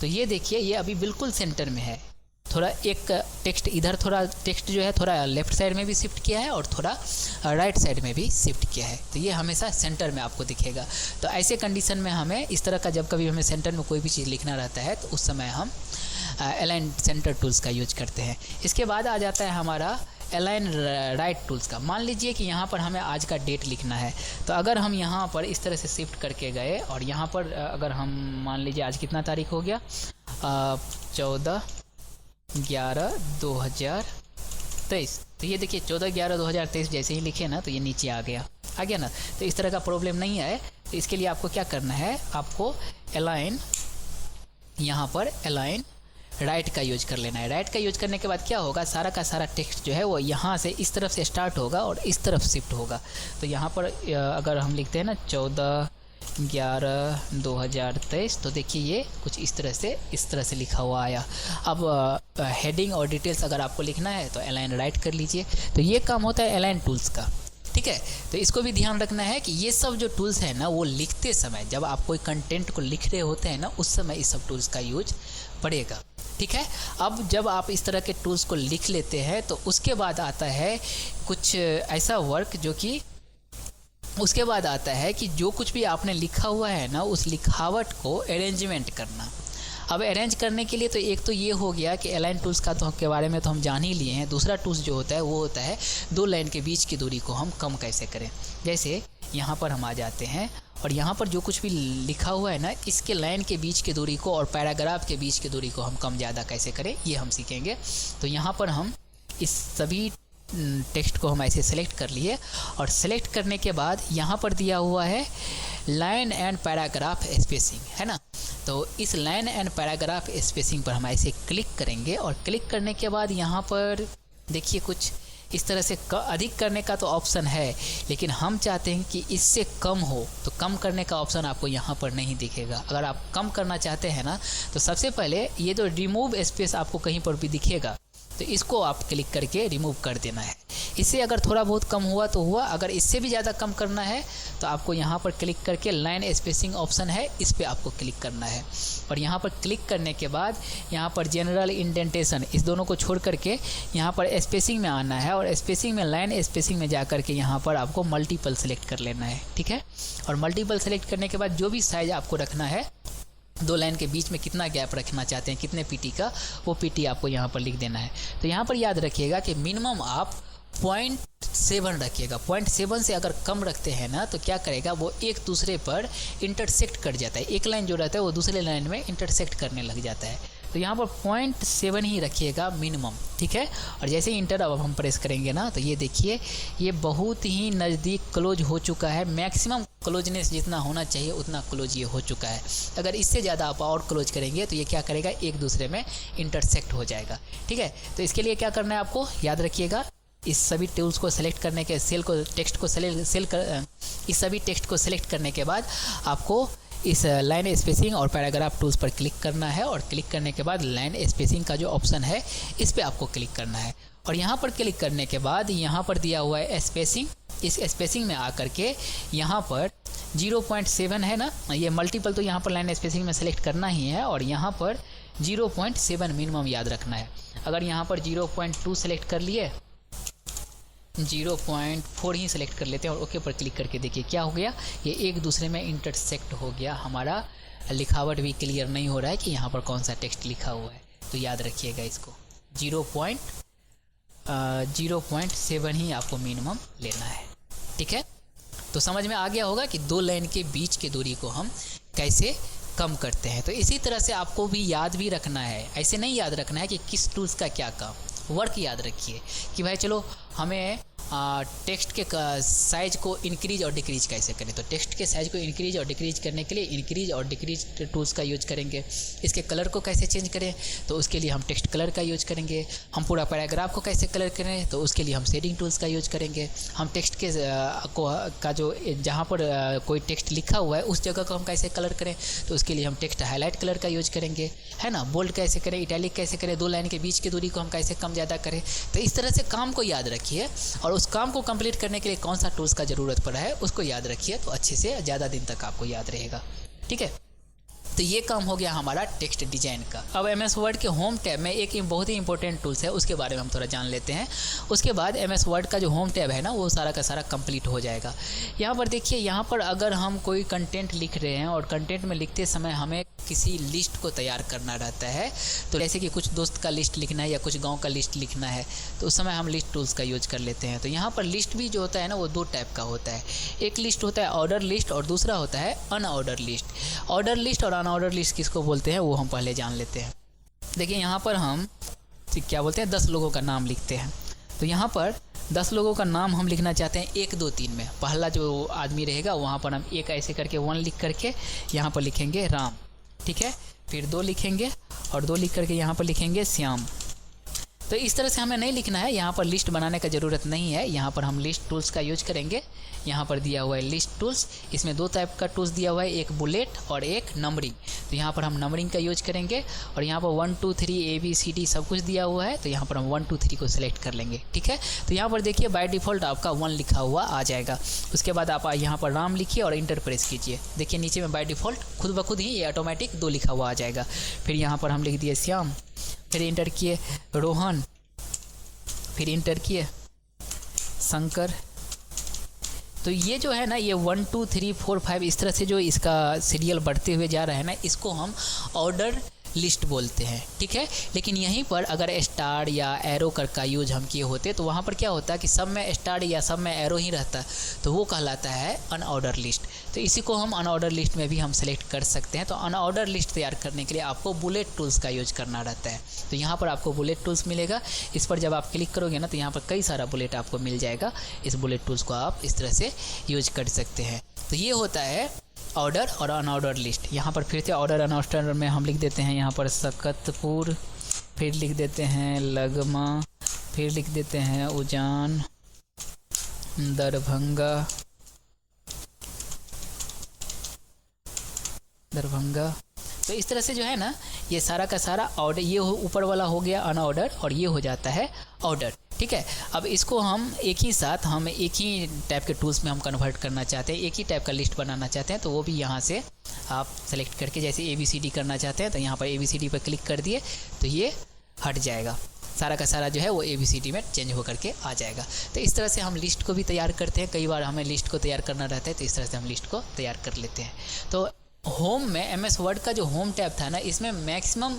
तो ये देखिए ये अभी बिल्कुल सेंटर में है। थोड़ा एक टेक्स्ट इधर, थोड़ा टेक्स्ट जो है थोड़ा लेफ्ट साइड में भी शिफ्ट किया है और थोड़ा राइट साइड में भी शिफ्ट किया है। तो ये हमेशा सेंटर में आपको दिखेगा। तो ऐसे कंडीशन में हमें इस तरह का, जब कभी हमें सेंटर में कोई भी चीज़ लिखना रहता है तो उस समय हम अलाइन सेंटर टूल्स का यूज करते हैं। इसके बाद आ जाता है हमारा अलाइन राइट टूल्स का। मान लीजिए कि यहाँ पर हमें आज का डेट लिखना है, तो अगर हम यहाँ पर इस तरह से शिफ्ट करके गए और यहाँ पर अगर हम मान लीजिए आज कितना तारीख हो गया, 14/11/2023, तो ये देखिए 14/11/2023 जैसे ही लिखे ना तो ये नीचे आ गया ना। तो इस तरह का प्रॉब्लम नहीं है। तो इसके लिए आपको क्या करना है, आपको अलाइन, यहाँ पर अलाइन राइट का यूज कर लेना है। राइट का यूज करने के बाद क्या होगा, सारा का सारा टेक्स्ट जो है वो यहाँ से इस तरफ से स्टार्ट होगा और इस तरफ शिफ्ट होगा। तो यहाँ पर अगर हम लिखते हैं ना 14/11/2023, तो देखिए ये कुछ इस तरह से लिखा हुआ आया। अब हेडिंग और डिटेल्स अगर आपको लिखना है तो अलाइन राइट कर लीजिए। तो ये काम होता है अलाइन टूल्स का, ठीक है। तो इसको भी ध्यान रखना है कि ये सब जो टूल्स है ना वो लिखते समय, जब आप कोई कंटेंट को लिख रहे होते हैं ना उस समय इस सब टूल्स का यूज पड़ेगा, ठीक है। अब जब आप इस तरह के टूल्स को लिख लेते हैं तो उसके बाद आता है कुछ ऐसा वर्क जो कि उसके बाद आता है कि जो कुछ भी आपने लिखा हुआ है ना उस लिखावट को अरेंजमेंट करना। अब अरेंज करने के लिए तो एक तो ये हो गया कि अलाइन टूल्स का तो के बारे में तो हम जान ही लिए हैं। दूसरा टूल्स जो होता है वो होता है दो लाइन के बीच की दूरी को हम कम कैसे करें। जैसे यहाँ पर हम आ जाते हैं और यहाँ पर जो कुछ भी लिखा हुआ है ना इसके लाइन के बीच की दूरी को और पैराग्राफ के बीच की दूरी को हम कम ज़्यादा कैसे करें ये हम सीखेंगे। तो यहाँ पर हम इस सभी टेक्स्ट को हम ऐसे सेलेक्ट कर लिए और सेलेक्ट करने के बाद यहाँ पर दिया हुआ है लाइन एंड पैराग्राफ स्पेसिंग, है ना। तो इस लाइन एंड पैराग्राफ स्पेसिंग पर हम ऐसे क्लिक करेंगे और क्लिक करने के बाद यहाँ पर देखिए कुछ इस तरह से अधिक करने का तो ऑप्शन है, लेकिन हम चाहते हैं कि इससे कम हो, तो कम करने का ऑप्शन आपको यहाँ पर नहीं दिखेगा। अगर आप कम करना चाहते हैं ना तो सबसे पहले ये जो रिमूव स्पेस आपको कहीं पर भी दिखेगा तो इसको आप क्लिक करके रिमूव कर देना है। इससे अगर थोड़ा बहुत कम हुआ तो हुआ, अगर इससे भी ज़्यादा कम करना है तो आपको यहाँ पर क्लिक करके लाइन स्पेसिंग ऑप्शन है इस पर आपको क्लिक करना है और यहाँ पर क्लिक करने के बाद यहाँ पर जनरल इंडेंटेशन इस दोनों को छोड़ करके यहाँ पर स्पेसिंग में आना है और स्पेसिंग में लाइन स्पेसिंग में जा करके यहाँ पर आपको मल्टीपल सेलेक्ट कर लेना है, ठीक है। और मल्टीपल सेलेक्ट करने के बाद जो भी साइज़ आपको रखना है दो लाइन के बीच में कितना गैप रखना चाहते हैं कितने पीटी का वो पीटी आपको यहाँ पर लिख देना है। तो यहाँ पर याद रखिएगा कि मिनिमम आप 0.7 रखिएगा। 0.7 से अगर कम रखते हैं ना तो क्या करेगा वो एक दूसरे पर इंटरसेक्ट कर जाता है, एक लाइन जो रहता है वो दूसरे लाइन में इंटरसेक्ट करने लग जाता है। तो यहाँ पर 0.7 ही रखिएगा मिनिमम, ठीक है। और जैसे ही इंटर अब हम प्रेस करेंगे ना तो ये देखिए ये बहुत ही नज़दीक क्लोज हो चुका है। मैक्सिमम क्लोजनेस जितना होना चाहिए उतना क्लोज ये हो चुका है। अगर इससे ज़्यादा आप और क्लोज करेंगे तो ये क्या करेगा एक दूसरे में इंटरसेक्ट हो जाएगा, ठीक है। तो इसके लिए क्या करना है आपको याद रखिएगा, इस सभी टूल्स को सेलेक्ट करने के इस सभी टेक्स्ट को सेलेक्ट करने के बाद आपको इस लाइन स्पेसिंग और पैराग्राफ टूल्स पर क्लिक करना है और क्लिक करने के बाद लाइन स्पेसिंग का जो ऑप्शन है इस पर आपको क्लिक करना है और यहाँ पर क्लिक करने के बाद यहाँ पर दिया हुआ है स्पेसिंग, इस स्पेसिंग में आकर के यहाँ पर 0.7 है ना, ये मल्टीपल तो यहाँ पर लाइन स्पेसिंग में सेलेक्ट करना ही है और यहाँ पर 0.7 मिनिमम याद रखना है। अगर यहाँ पर 0.2 सेलेक्ट कर लिए 0.4 ही सेलेक्ट कर लेते हैं और ओके पर क्लिक करके देखिए क्या हो गया, ये एक दूसरे में इंटरसेक्ट हो गया। हमारा लिखावट भी क्लियर नहीं हो रहा है कि यहाँ पर कौन सा टेक्स्ट लिखा हुआ है। तो याद रखिएगा इसको 0.7 ही आपको मिनिमम लेना है, ठीक है। तो समझ में आ गया होगा कि दो लाइन के बीच की दूरी को हम कैसे कम करते हैं। तो इसी तरह से आपको भी याद भी रखना है, ऐसे नहीं याद रखना है कि किस टूल्स का क्या काम, वर्क याद रखिए कि भाई चलो हमें टेक्स्ट के साइज़ को इंक्रीज और डिक्रीज कैसे करें। तो टेक्स्ट के साइज़ को इंक्रीज और डिक्रीज करने के लिए इंक्रीज और डिक्रीज टूल्स का यूज करेंगे। इसके कलर को कैसे चेंज करें तो उसके लिए हम टेक्स्ट कलर का यूज करेंगे। हम पूरा पैराग्राफ को कैसे कलर करें तो उसके लिए हम शेडिंग टूल्स का यूज करेंगे। हम टेक्स्ट के का जो जहाँ पर कोई टेक्स्ट लिखा हुआ है उस जगह को हम कैसे कलर करें तो उसके लिए हम टेक्स्ट हाईलाइट कलर का यूज करेंगे, है ना। बोल्ड कैसे करें, इटैलिक कैसे करें, दो लाइन के बीच की दूरी को हम कैसे कम ज़्यादा करें। तो इस तरह से काम को याद रखिए और उस काम को कंप्लीट करने के लिए कौन सा टूल्स का ज़रूरत पड़ा है उसको याद रखिए, तो अच्छे से ज़्यादा दिन तक आपको याद रहेगा, ठीक है। तो ये काम हो गया हमारा टेक्स्ट डिजाइन का। अब MS वर्ड के होम टैब में एक बहुत ही इंपॉर्टेंट टूल्स है उसके बारे में हम थोड़ा जान लेते हैं। उसके बाद MS वर्ड का जो होम टैब है ना वो सारा का सारा कंप्लीट हो जाएगा। यहाँ पर देखिए, यहाँ पर अगर हम कोई कंटेंट लिख रहे हैं और कंटेंट में लिखते समय हमें किसी लिस्ट को तैयार करना रहता है, तो जैसे कि कुछ दोस्त का लिस्ट लिखना है या कुछ गाँव का लिस्ट लिखना है तो उस समय हम लिस्ट टूल्स का यूज कर लेते हैं। तो यहाँ पर लिस्ट भी जो होता है ना वो दो टाइप का होता है। एक लिस्ट होता है ऑर्डर लिस्ट और दूसरा होता है अनऑर्डर लिस्ट। ऑर्डर लिस्ट और अनऑर्डर लिस्ट किसको बोलते हैं वो हम पहले जान लेते हैं। देखिए यहाँ पर हम क्या बोलते हैं 10 लोगों का नाम लिखते हैं। तो यहाँ पर 10 लोगों का नाम हम लिखना चाहते हैं 1 2 3 में। पहला जो आदमी रहेगा वहाँ पर हम एक ऐसे करके 1 लिख करके यहाँ पर लिखेंगे राम, ठीक है। फिर 2 लिखेंगे और 2 लिख करके यहाँ पर लिखेंगे श्याम, तो इस तरह से हमें नहीं लिखना है, यहाँ पर लिस्ट बनाने का ज़रूरत नहीं है। यहाँ पर हम लिस्ट टूल्स का यूज करेंगे। यहाँ पर दिया हुआ है लिस्ट टूल्स, इसमें दो टाइप का टूल्स दिया हुआ है, एक बुलेट और एक नंबरिंग। तो यहाँ पर हम नंबरिंग का यूज करेंगे और यहाँ पर 1 2 3 ABCD सब कुछ दिया हुआ है। तो यहाँ पर हम 1 2 3 को सिलेक्ट कर लेंगे, ठीक है। तो यहाँ पर देखिए बाय डिफ़ॉल्ट आपका 1 लिखा हुआ आ जाएगा। उसके बाद आप यहाँ पर राम लिखिए और इंटर प्रेस कीजिए। देखिए नीचे में बाय डिफ़ॉल्ट खुद ब खुद ही ये ऑटोमेटिक 2 लिखा हुआ आ जाएगा। फिर यहाँ पर हम लिख दिए श्याम, फिर इंटर किए रोहन, फिर इंटर किए शंकर। तो ये जो है ना, ये 1 2 3 4 5 इस तरह से जो इसका सीरियल बढ़ते हुए जा रहा है ना, इसको हम ऑर्डर लिस्ट बोलते हैं, ठीक है। लेकिन यहीं पर अगर स्टार या एरो कर का यूज हम किए होते तो वहाँ पर क्या होता है कि सब में स्टार या सब में एरो ही रहता, तो वो कहलाता है अनऑर्डर लिस्ट। तो इसी को हम अनऑर्डर लिस्ट में भी हम सेलेक्ट कर सकते हैं। तो अनऑर्डर लिस्ट तैयार करने के लिए आपको बुलेट टूल्स का यूज करना रहता है। तो यहाँ पर आपको बुलेट टूल्स मिलेगा, इस पर जब आप क्लिक करोगे ना तो यहाँ पर कई सारा बुलेट आपको मिल जाएगा। इस बुलेट टूल्स को आप इस तरह से यूज कर सकते हैं। तो ये होता है ऑर्डर और अनऑर्डर लिस्ट। यहाँ पर फिर से ऑर्डर अनऑर्डर में हम लिख देते हैं यहाँ पर सकतपुर, फिर लिख देते हैं लगमा, फिर लिख देते हैं उजान, दरभंगा, तो इस तरह से जो है ना ये सारा का सारा ऑर्डर, ये ऊपर वाला हो गया अनऑर्डर और ये हो जाता है ऑर्डर, ठीक है। अब इसको हम एक ही साथ हम एक ही टाइप के टूल्स में हम कन्वर्ट करना चाहते हैं, एक ही टाइप का लिस्ट बनाना चाहते हैं, तो वो भी यहाँ से आप सेलेक्ट करके जैसे ABCD करना चाहते हैं तो यहाँ पर ABCD पर क्लिक कर दिए तो ये हट जाएगा, सारा का सारा जो है वो ABCD में चेंज होकर के आ जाएगा। तो इस तरह से हम लिस्ट को भी तैयार करते हैं। कई बार हमें लिस्ट को तैयार करना रहता है तो इस तरह से हम लिस्ट को तैयार कर लेते हैं। तो होम में MS वर्ड का जो होम टैब था ना, इसमें मैक्सिमम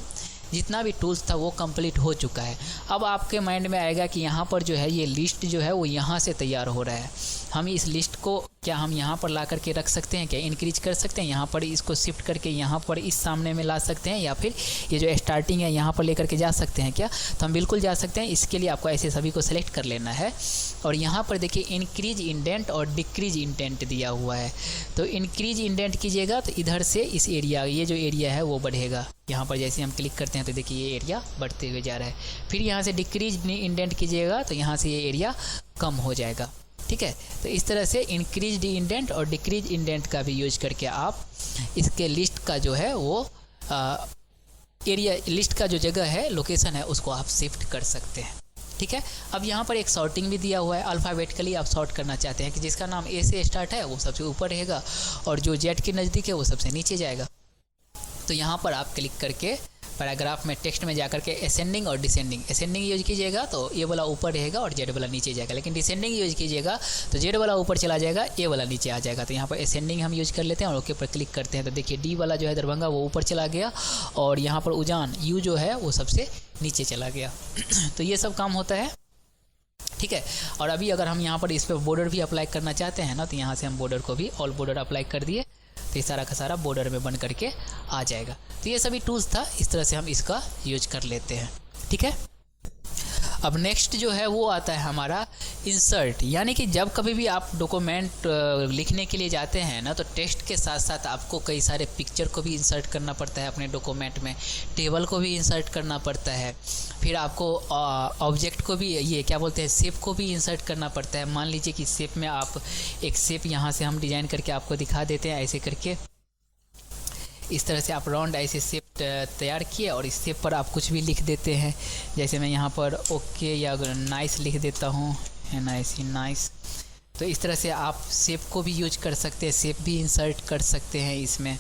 जितना भी टूल्स था वो कंप्लीट हो चुका है। अब आपके माइंड में आएगा कि यहाँ पर जो है ये लिस्ट जो है वो यहाँ से तैयार हो रहा है, हम इस लिस्ट को क्या हम यहाँ पर ला करके रख सकते हैं, क्या इंक्रीज कर सकते हैं, यहाँ पर इसको शिफ्ट करके यहाँ पर इस सामने में ला सकते हैं, या फिर ये जो स्टार्टिंग है यहाँ पर लेकर के जा सकते हैं क्या? तो हम बिल्कुल जा सकते हैं। इसके लिए आपको ऐसे सभी को सेलेक्ट कर लेना है और यहाँ पर देखिए इंक्रीज इंडेंट और डिक्रीज इंडेंट दिया हुआ है। तो इंक्रीज इंडेंट कीजिएगा तो इधर से इस एरिया, ये जो एरिया है वो बढ़ेगा। यहाँ पर जैसे हम क्लिक करते हैं तो देखिए ये एरिया बढ़ते हुए जा रहा है। फिर यहाँ से डिक्रीज इंडेंट कीजिएगा तो यहाँ से ये एरिया कम हो जाएगा, ठीक है। तो इस तरह से इंक्रीज इंडेंट और डिक्रीज इंडेंट का भी यूज करके आप इसके लिस्ट का जो है वो एरिया, लिस्ट का जो जगह है, लोकेशन है, उसको आप शिफ्ट कर सकते हैं, ठीक है। अब यहाँ पर एक सॉर्टिंग भी दिया हुआ है, अल्फ़ाबेटिकली आप सॉर्ट करना चाहते हैं कि जिसका नाम A से स्टार्ट है वो सबसे ऊपर रहेगा और जो Z के नज़दीक है वो सबसे नीचे जाएगा। तो यहाँ पर आप क्लिक करके पैराग्राफ में टेक्स्ट में जाकर के असेंडिंग और डिसेंडिंग, असेंडिंग यूज कीजिएगा तो ए वाला ऊपर रहेगा और जेड वाला नीचे जाएगा, लेकिन डिसेंडिंग यूज कीजिएगा तो जेड वाला ऊपर चला जाएगा, ए वाला नीचे आ जाएगा। तो यहाँ पर असेंडिंग हम यूज कर लेते हैं और ओके पर क्लिक करते हैं तो देखिए डी वाला जो है दरभंगा वो ऊपर चला गया और यहाँ पर उजान यू जो है वो सबसे नीचे चला गया। तो ये सब काम होता है, ठीक है। और अभी अगर हम यहाँ पर इस पर बॉर्डर भी अप्लाई करना चाहते हैं ना तो यहाँ से हम बॉर्डर को भी ऑल बॉर्डर अप्लाई कर दिए तो ये सारा का सारा बॉर्डर में बन करके आ जाएगा। तो ये सभी टूल्स था, इस तरह से हम इसका यूज कर लेते हैं, ठीक है। अब नेक्स्ट जो है वो आता है हमारा इंसर्ट, यानी कि जब कभी भी आप डॉक्यूमेंट लिखने के लिए जाते हैं ना तो टेक्स्ट के साथ साथ आपको कई सारे पिक्चर को भी इंसर्ट करना पड़ता है अपने डॉक्यूमेंट में, टेबल को भी इंसर्ट करना पड़ता है, फिर आपको ऑब्जेक्ट को भी, ये क्या बोलते हैं, शेप को भी इंसर्ट करना पड़ता है। मान लीजिए कि शेप में आप एक शेप यहाँ से हम डिज़ाइन करके आपको दिखा देते हैं, ऐसे करके इस तरह से आप राउंड ऐसे शेप तैयार किए और इस शेप पर आप कुछ भी लिख देते हैं। जैसे मैं यहाँ पर ओके या नाइस लिख देता हूँ, नाइस। तो इस तरह से आप शेप को भी यूज कर सकते हैं, शेप भी इंसर्ट कर सकते हैं इसमें।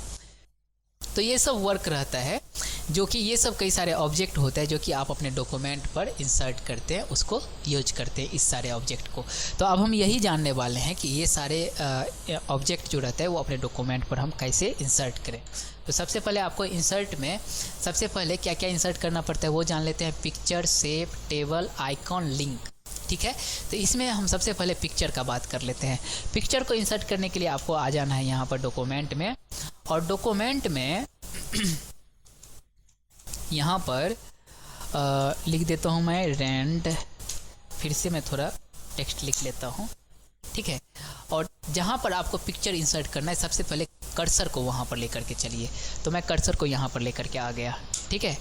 तो ये सब वर्क रहता है, जो कि ये सब कई सारे ऑब्जेक्ट होते हैं जो कि आप अपने डॉक्यूमेंट पर इंसर्ट करते हैं, उसको यूज करते हैं इस सारे ऑब्जेक्ट को। तो अब हम यही जानने वाले हैं कि ये सारे ऑब्जेक्ट जो रहते हैं वो अपने डॉक्यूमेंट पर हम कैसे इंसर्ट करें। तो सबसे पहले आपको इंसर्ट में सबसे पहले क्या क्या इंसर्ट करना पड़ता है वो जान लेते हैं। Picture, shape, table, icon, link, ठीक है। तो इसमें हम सबसे पहले पिक्चर का बात कर लेते हैं। पिक्चर को इंसर्ट करने के लिए आपको आ जाना है यहाँ पर डॉक्यूमेंट में, और डॉक्यूमेंट में यहाँ पर लिख देता हूँ मैं रेंड, फिर से मैं थोड़ा टेक्स्ट लिख लेता हूँ, ठीक है। और जहाँ पर आपको पिक्चर इंसर्ट करना है सबसे पहले कर्सर को वहाँ पर लेकर के चलिए। तो मैं कर्सर को यहाँ पर लेकर के आ गया, ठीक है।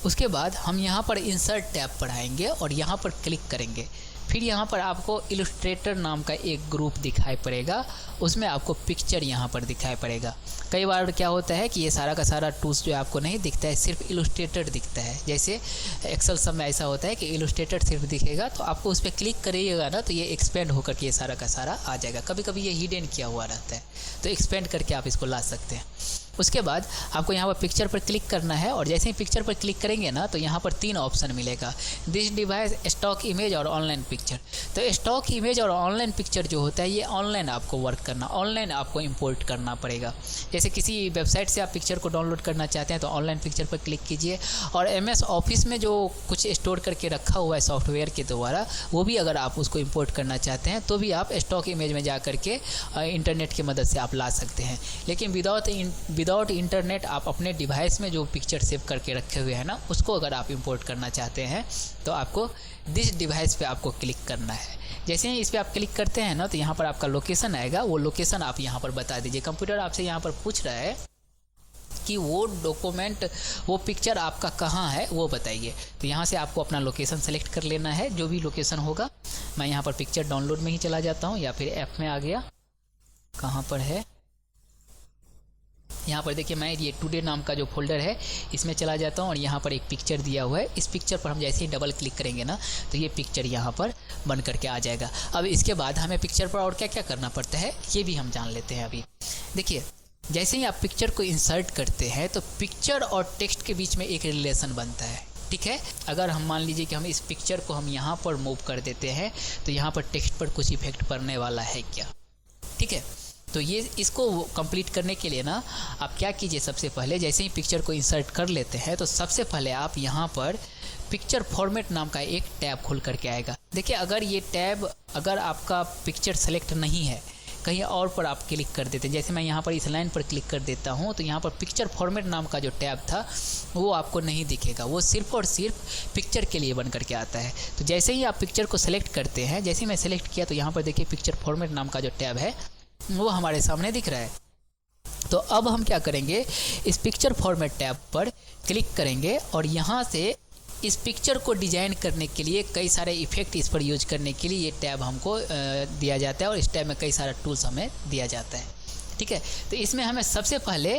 उसके बाद हम यहाँ पर इंसर्ट टैब पर आएंगे और यहाँ पर क्लिक करेंगे। फिर यहाँ पर आपको इलस्ट्रेटर नाम का एक ग्रुप दिखाई पड़ेगा, उसमें आपको पिक्चर यहाँ पर दिखाई पड़ेगा। कई बार क्या होता है कि ये सारा का सारा टूल्स जो आपको नहीं दिखता है, सिर्फ इलस्ट्रेटर दिखता है। जैसे एक्सेल सब में ऐसा होता है कि इलस्ट्रेटर सिर्फ दिखेगा, तो आपको उस पर क्लिक करिएगा ना तो ये एक्सपेंड होकर के ये सारा का सारा आ जाएगा। कभी कभी ये हिडन किया हुआ रहता है, तो एक्सपेंड करके आप इसको ला सकते हैं। उसके बाद आपको यहाँ पर पिक्चर पर क्लिक करना है और जैसे ही पिक्चर पर क्लिक करेंगे ना तो यहाँ पर 3 ऑप्शन मिलेगा, दिस डिवाइस, स्टॉक इमेज और ऑनलाइन पिक्चर। तो स्टॉक इमेज और ऑनलाइन पिक्चर जो होता है ये ऑनलाइन आपको वर्क करना, ऑनलाइन आपको इंपोर्ट करना पड़ेगा। जैसे किसी वेबसाइट से आप पिक्चर को डाउनलोड करना चाहते हैं तो ऑनलाइन पिक्चर पर क्लिक कीजिए, और MS ऑफिस में जो कुछ स्टोर करके रखा हुआ है सॉफ्टवेयर के द्वारा, वो भी अगर आप उसको इंपोर्ट करना चाहते हैं तो भी आप स्टॉक इमेज में जा करके इंटरनेट की मदद से आप ला सकते हैं। लेकिन विदाउट इंटरनेट आप अपने डिवाइस में जो पिक्चर सेव करके रखे हुए हैं ना, उसको अगर आप इंपोर्ट करना चाहते हैं तो आपको दिस डिवाइस पे आपको क्लिक करना है। जैसे ही इस पर आप क्लिक करते हैं ना तो यहाँ पर आपका लोकेशन आएगा, वो लोकेशन आप यहाँ पर बता दीजिए। कंप्यूटर आपसे यहाँ पर पूछ रहा है कि वो डॉक्यूमेंट, वो पिक्चर आपका कहाँ है वो बताइए। तो यहाँ से आपको अपना लोकेशन सेलेक्ट कर लेना है, जो भी लोकेशन होगा। मैं यहाँ पर पिक्चर डाउनलोड में ही चला जाता हूँ, या फिर ऐप में आ गया, कहाँ पर है, यहाँ पर देखिए मैं ये टुडे नाम का जो फोल्डर है इसमें चला जाता हूँ और यहाँ पर एक पिक्चर दिया हुआ है। इस पिक्चर पर हम जैसे ही डबल क्लिक करेंगे ना तो ये पिक्चर यहाँ पर बन करके आ जाएगा। अब इसके बाद हमें पिक्चर पर और क्या क्या करना पड़ता है ये भी हम जान लेते हैं। अभी देखिए, जैसे ही आप पिक्चर को इंसर्ट करते हैं तो पिक्चर और टेक्स्ट के बीच में एक रिलेशन बनता है, ठीक है। अगर हम मान लीजिए कि हम इस पिक्चर को हम यहाँ पर मूव कर देते हैं तो यहाँ पर टेक्स्ट पर कुछ इफेक्ट पड़ने वाला है क्या, ठीक है। तो ये इसको कंप्लीट करने के लिए ना आप क्या कीजिए, सबसे पहले जैसे ही पिक्चर को इंसर्ट कर लेते हैं तो सबसे पहले आप यहाँ पर पिक्चर फॉर्मेट नाम का एक टैब खुल करके आएगा। देखिए, अगर ये टैब, अगर आपका पिक्चर सेलेक्ट नहीं है, कहीं और पर आप क्लिक कर देते हैं, जैसे मैं यहाँ पर इस लाइन पर क्लिक कर देता हूँ तो यहाँ पर पिक्चर फॉर्मेट नाम का जो टैब था वो आपको नहीं दिखेगा, वो सिर्फ और सिर्फ पिक्चर के लिए बन करके आता है। तो जैसे ही आप पिक्चर को सेलेक्ट करते हैं, जैसे ही मैं सेलेक्ट किया तो यहाँ पर देखिए पिक्चर फॉर्मेट नाम का जो टैब है वो हमारे सामने दिख रहा है। तो अब हम क्या करेंगे, इस पिक्चर फॉर्मेट टैब पर क्लिक करेंगे और यहाँ से इस पिक्चर को डिजाइन करने के लिए कई सारे इफेक्ट इस पर यूज करने के लिए ये टैब हमको दिया जाता है और इस टैब में कई सारा टूल्स हमें दिया जाता है, ठीक है। तो इसमें हमें सबसे पहले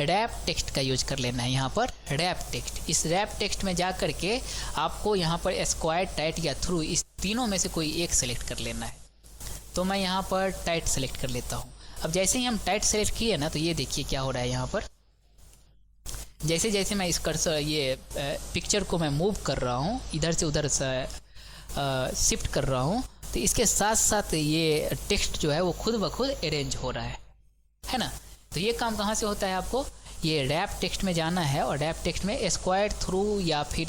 रैप टेक्स्ट का यूज कर लेना है। यहाँ पर रैप टेक्स्ट, इस रैप टेक्स्ट में जा करके आपको यहाँ पर स्क्वायर, टाइट या थ्रू, इस तीनों में से कोई एक सेलेक्ट कर लेना है। तो मैं यहाँ पर टाइट सेलेक्ट कर लेता हूँ। अब जैसे ही हम टाइट सेलेक्ट किए ना तो ये देखिए क्या हो रहा है, यहाँ पर जैसे जैसे मैं इस कर्सर, ये पिक्चर को मैं मूव कर रहा हूँ, इधर से उधर शिफ्ट कर रहा हूँ, तो इसके साथ साथ ये टेक्स्ट जो है वो खुद ब खुद अरेंज हो रहा है ना। तो ये काम कहाँ से होता है, आपको ये रैप टेक्स्ट में जाना है और रैप टेक्स्ट में स्क्वायर, थ्रू या फिर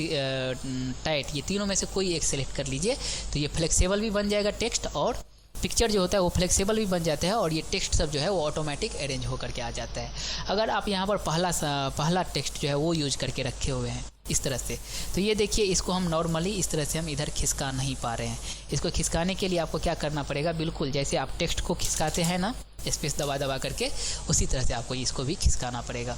टाइट, ये तीनों में से कोई एक सेलेक्ट कर लीजिए। तो ये फ्लेक्सिबल भी बन जाएगा टेक्स्ट, और पिक्चर जो होता है वो फ्लेक्सिबल भी बन जाता है, और ये टेक्स्ट सब जो है वो ऑटोमेटिक अरेंज होकर के आ जाता है। अगर आप यहाँ पर पहला टेक्स्ट जो है वो यूज करके रखे हुए हैं इस तरह से, तो ये देखिए इसको हम नॉर्मली इस तरह से हम इधर खिसका नहीं पा रहे हैं। इसको खिसकाने के लिए आपको क्या करना पड़ेगा, बिल्कुल जैसे आप टेक्स्ट को खिसकाते हैं ना स्पेस दबा दबा करके, उसी तरह से आपको इसको भी खिसकाना पड़ेगा,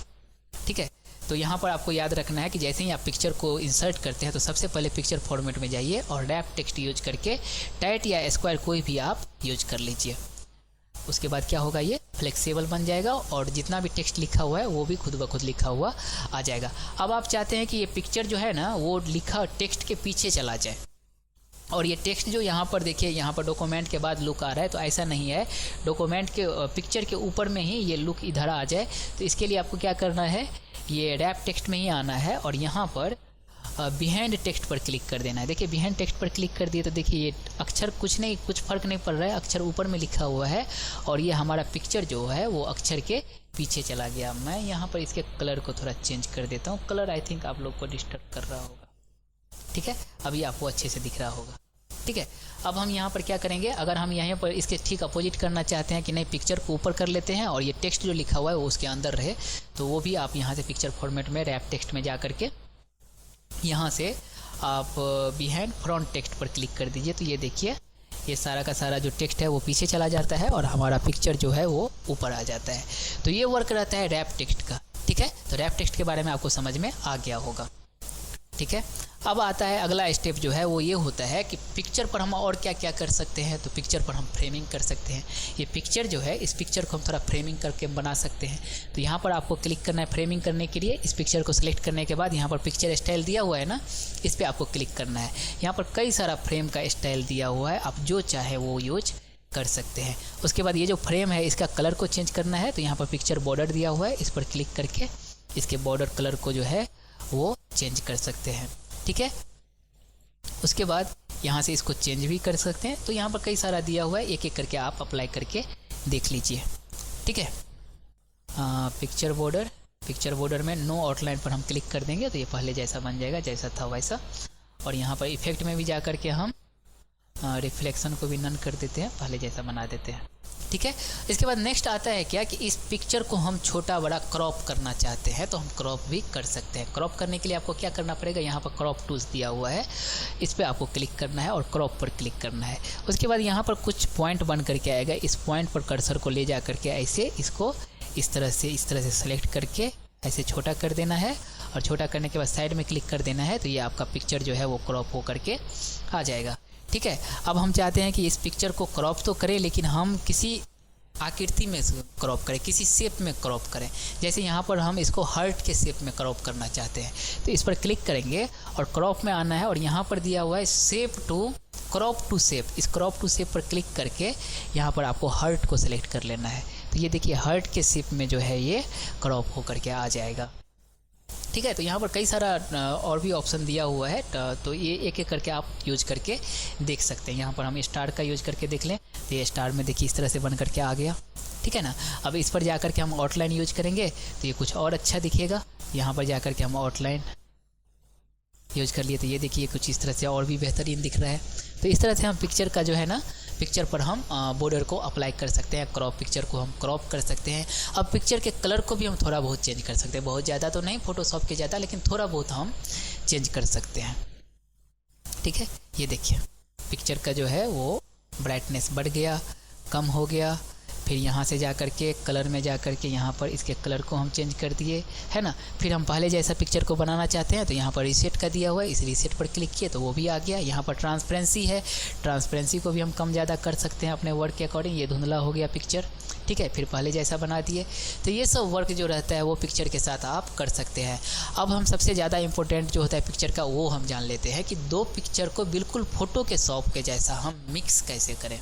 ठीक है। तो यहाँ पर आपको याद रखना है कि जैसे ही आप पिक्चर को इंसर्ट करते हैं तो सबसे पहले पिक्चर फॉर्मेट में जाइए और रैप टेक्स्ट यूज करके टाइट या स्क्वायर कोई भी आप यूज कर लीजिए। उसके बाद क्या होगा, ये फ्लेक्सिबल बन जाएगा और जितना भी टेक्स्ट लिखा हुआ है वो भी खुद ब खुद लिखा हुआ आ जाएगा। अब आप चाहते हैं कि ये पिक्चर जो है ना वो लिखा टेक्स्ट के पीछे चला जाए, और ये टेक्स्ट जो यहाँ पर देखिए, यहाँ पर डॉक्यूमेंट के बाद लुक आ रहा है, तो ऐसा नहीं है, डॉक्यूमेंट के पिक्चर के ऊपर में ही ये लुक इधर आ जाए। तो इसके लिए आपको क्या करना है, ये रैप टेक्स्ट में ही आना है और यहाँ पर बिहाइंड टेक्स्ट पर क्लिक कर देना है। देखिए बिहाइंड टेक्स्ट पर क्लिक कर दिए तो देखिए ये अक्षर कुछ फ़र्क नहीं पड़ रहा है, अक्षर ऊपर में लिखा हुआ है और ये हमारा पिक्चर जो है वो अक्षर के पीछे चला गया। मैं यहाँ पर इसके कलर को थोड़ा चेंज कर देता हूँ, कलर आई थिंक आप लोग को डिस्टर्ब कर रहा होगा, ठीक है। अभी आपको अच्छे से दिख रहा होगा, ठीक है। अब हम यहाँ पर क्या करेंगे, अगर हम यहाँ पर इसके ठीक अपोजिट करना चाहते हैं कि नहीं पिक्चर को ऊपर कर लेते हैं और ये टेक्स्ट जो लिखा हुआ है वो उसके अंदर रहे, तो वो भी आप यहाँ से पिक्चर फॉर्मेट में रैप टेक्स्ट में जा करके यहाँ से आप बिहाइंड फ्रंट टेक्स्ट पर क्लिक कर दीजिए। तो ये देखिए ये सारा का सारा जो टेक्स्ट है वो पीछे चला जाता है और हमारा पिक्चर जो है वो ऊपर आ जाता है। तो ये वर्क रहता है रैप टेक्स्ट का, ठीक है। तो रैप टेक्स्ट के बारे में आपको समझ में आ गया होगा। ठीक है। अब आता है अगला स्टेप जो है वो ये होता है कि पिक्चर पर हम और क्या क्या कर सकते हैं। तो पिक्चर पर हम फ्रेमिंग कर सकते हैं। ये पिक्चर जो है, इस पिक्चर को हम थोड़ा फ्रेमिंग करके बना सकते हैं। तो यहाँ पर आपको क्लिक करना है फ्रेमिंग करने के लिए। इस पिक्चर को सिलेक्ट करने के बाद यहाँ पर पिक्चर स्टाइल दिया हुआ है ना, इस पर आपको क्लिक करना है। यहाँ पर कई सारा फ्रेम का स्टाइल दिया हुआ है, आप जो चाहे वो यूज कर सकते हैं। उसके बाद ये जो फ्रेम है इसका कलर को चेंज करना है। तो यहाँ पर पिक्चर बॉर्डर दिया हुआ है, इस पर क्लिक करके इसके बॉर्डर कलर को जो है वो चेंज कर सकते हैं। ठीक है। उसके बाद यहाँ से इसको चेंज भी कर सकते हैं। तो यहाँ पर कई सारा दिया हुआ है, एक एक करके आप अप्लाई करके देख लीजिए। ठीक है। पिक्चर बॉर्डर में नो आउटलाइन पर हम क्लिक कर देंगे तो ये पहले जैसा बन जाएगा, जैसा था वैसा। और यहाँ पर इफेक्ट में भी जा कर के हम रिफ्लेक्शन को भी नन कर देते हैं, पहले जैसा बना देते हैं। ठीक है। इसके बाद नेक्स्ट आता है क्या कि इस पिक्चर को हम छोटा बड़ा क्रॉप करना चाहते हैं तो हम क्रॉप भी कर सकते हैं। क्रॉप करने के लिए आपको क्या करना पड़ेगा, यहाँ पर क्रॉप टूल्स दिया हुआ है, इस पर आपको क्लिक करना है और क्रॉप पर क्लिक करना है। उसके बाद यहाँ पर कुछ पॉइंट बन करके आएगा, इस पॉइंट पर कर्सर को ले जा करके ऐसे इसको इस तरह से सेलेक्ट करके ऐसे छोटा कर देना है। और छोटा करने के बाद साइड में क्लिक कर देना है तो ये आपका पिक्चर जो है वो क्रॉप हो करके आ जाएगा। ठीक है। अब हम चाहते हैं कि इस पिक्चर को क्रॉप तो करें लेकिन हम किसी आकृति में क्रॉप करें, किसी शेप में क्रॉप करें। जैसे यहाँ पर हम इसको हार्ट के शेप में क्रॉप करना चाहते हैं तो इस पर क्लिक करेंगे और क्रॉप में आना है। और यहाँ पर दिया हुआ है क्रॉप टू शेप, इस क्रॉप टू शेप पर क्लिक करके यहाँ पर आपको हार्ट को सिलेक्ट कर लेना है। तो ये देखिए हार्ट के शेप में जो है ये क्रॉप हो करके आ जाएगा। ठीक है। तो यहाँ पर कई सारा और भी ऑप्शन दिया हुआ है, तो ये एक एक करके आप यूज करके देख सकते हैं। यहाँ पर हम स्टार का यूज करके देख लें तो ये स्टार में देखिए इस तरह से बन करके आ गया। ठीक है ना। अब इस पर जा कर के हम आउटलाइन यूज करेंगे तो ये कुछ और अच्छा दिखेगा। यहाँ पर जा कर के हम आउटलाइन यूज कर लिए तो ये देखिए कुछ इस तरह से और भी बेहतरीन दिख रहा है। तो इस तरह से हम पिक्चर का जो है ना, पिक्चर पर हम बॉर्डर को अप्लाई कर सकते हैं, पिक्चर को हम क्रॉप कर सकते हैं। अब पिक्चर के कलर को भी हम थोड़ा बहुत चेंज कर सकते हैं, बहुत ज़्यादा तो नहीं फोटोशॉप के ज़्यादा, लेकिन थोड़ा बहुत हम चेंज कर सकते हैं। ठीक है। ये देखिए पिक्चर का जो है वो ब्राइटनेस बढ़ गया, कम हो गया। फिर यहाँ से जा कर के कलर में जा कर के यहाँ पर इसके कलर को हम चेंज कर दिए, है ना। फिर हम पहले जैसा पिक्चर को बनाना चाहते हैं तो यहाँ पर रीसेट का दिया हुआ है, इस रीसेट पर क्लिक किए तो वो भी आ गया। यहाँ पर ट्रांसपेरेंसी है, ट्रांसपेरेंसी को भी हम कम ज़्यादा कर सकते हैं अपने वर्क के अकॉर्डिंग। ये धुंधला हो गया पिक्चर। ठीक है। फिर पहले जैसा बना दिए। तो ये सब वर्क जो रहता है वो पिक्चर के साथ आप कर सकते हैं। अब हम सबसे ज़्यादा इंपॉर्टेंट जो होता है पिक्चर का वो हम जान लेते हैं कि दो पिक्चर को बिल्कुल फ़ोटो के शॉप के जैसा हम मिक्स कैसे करें।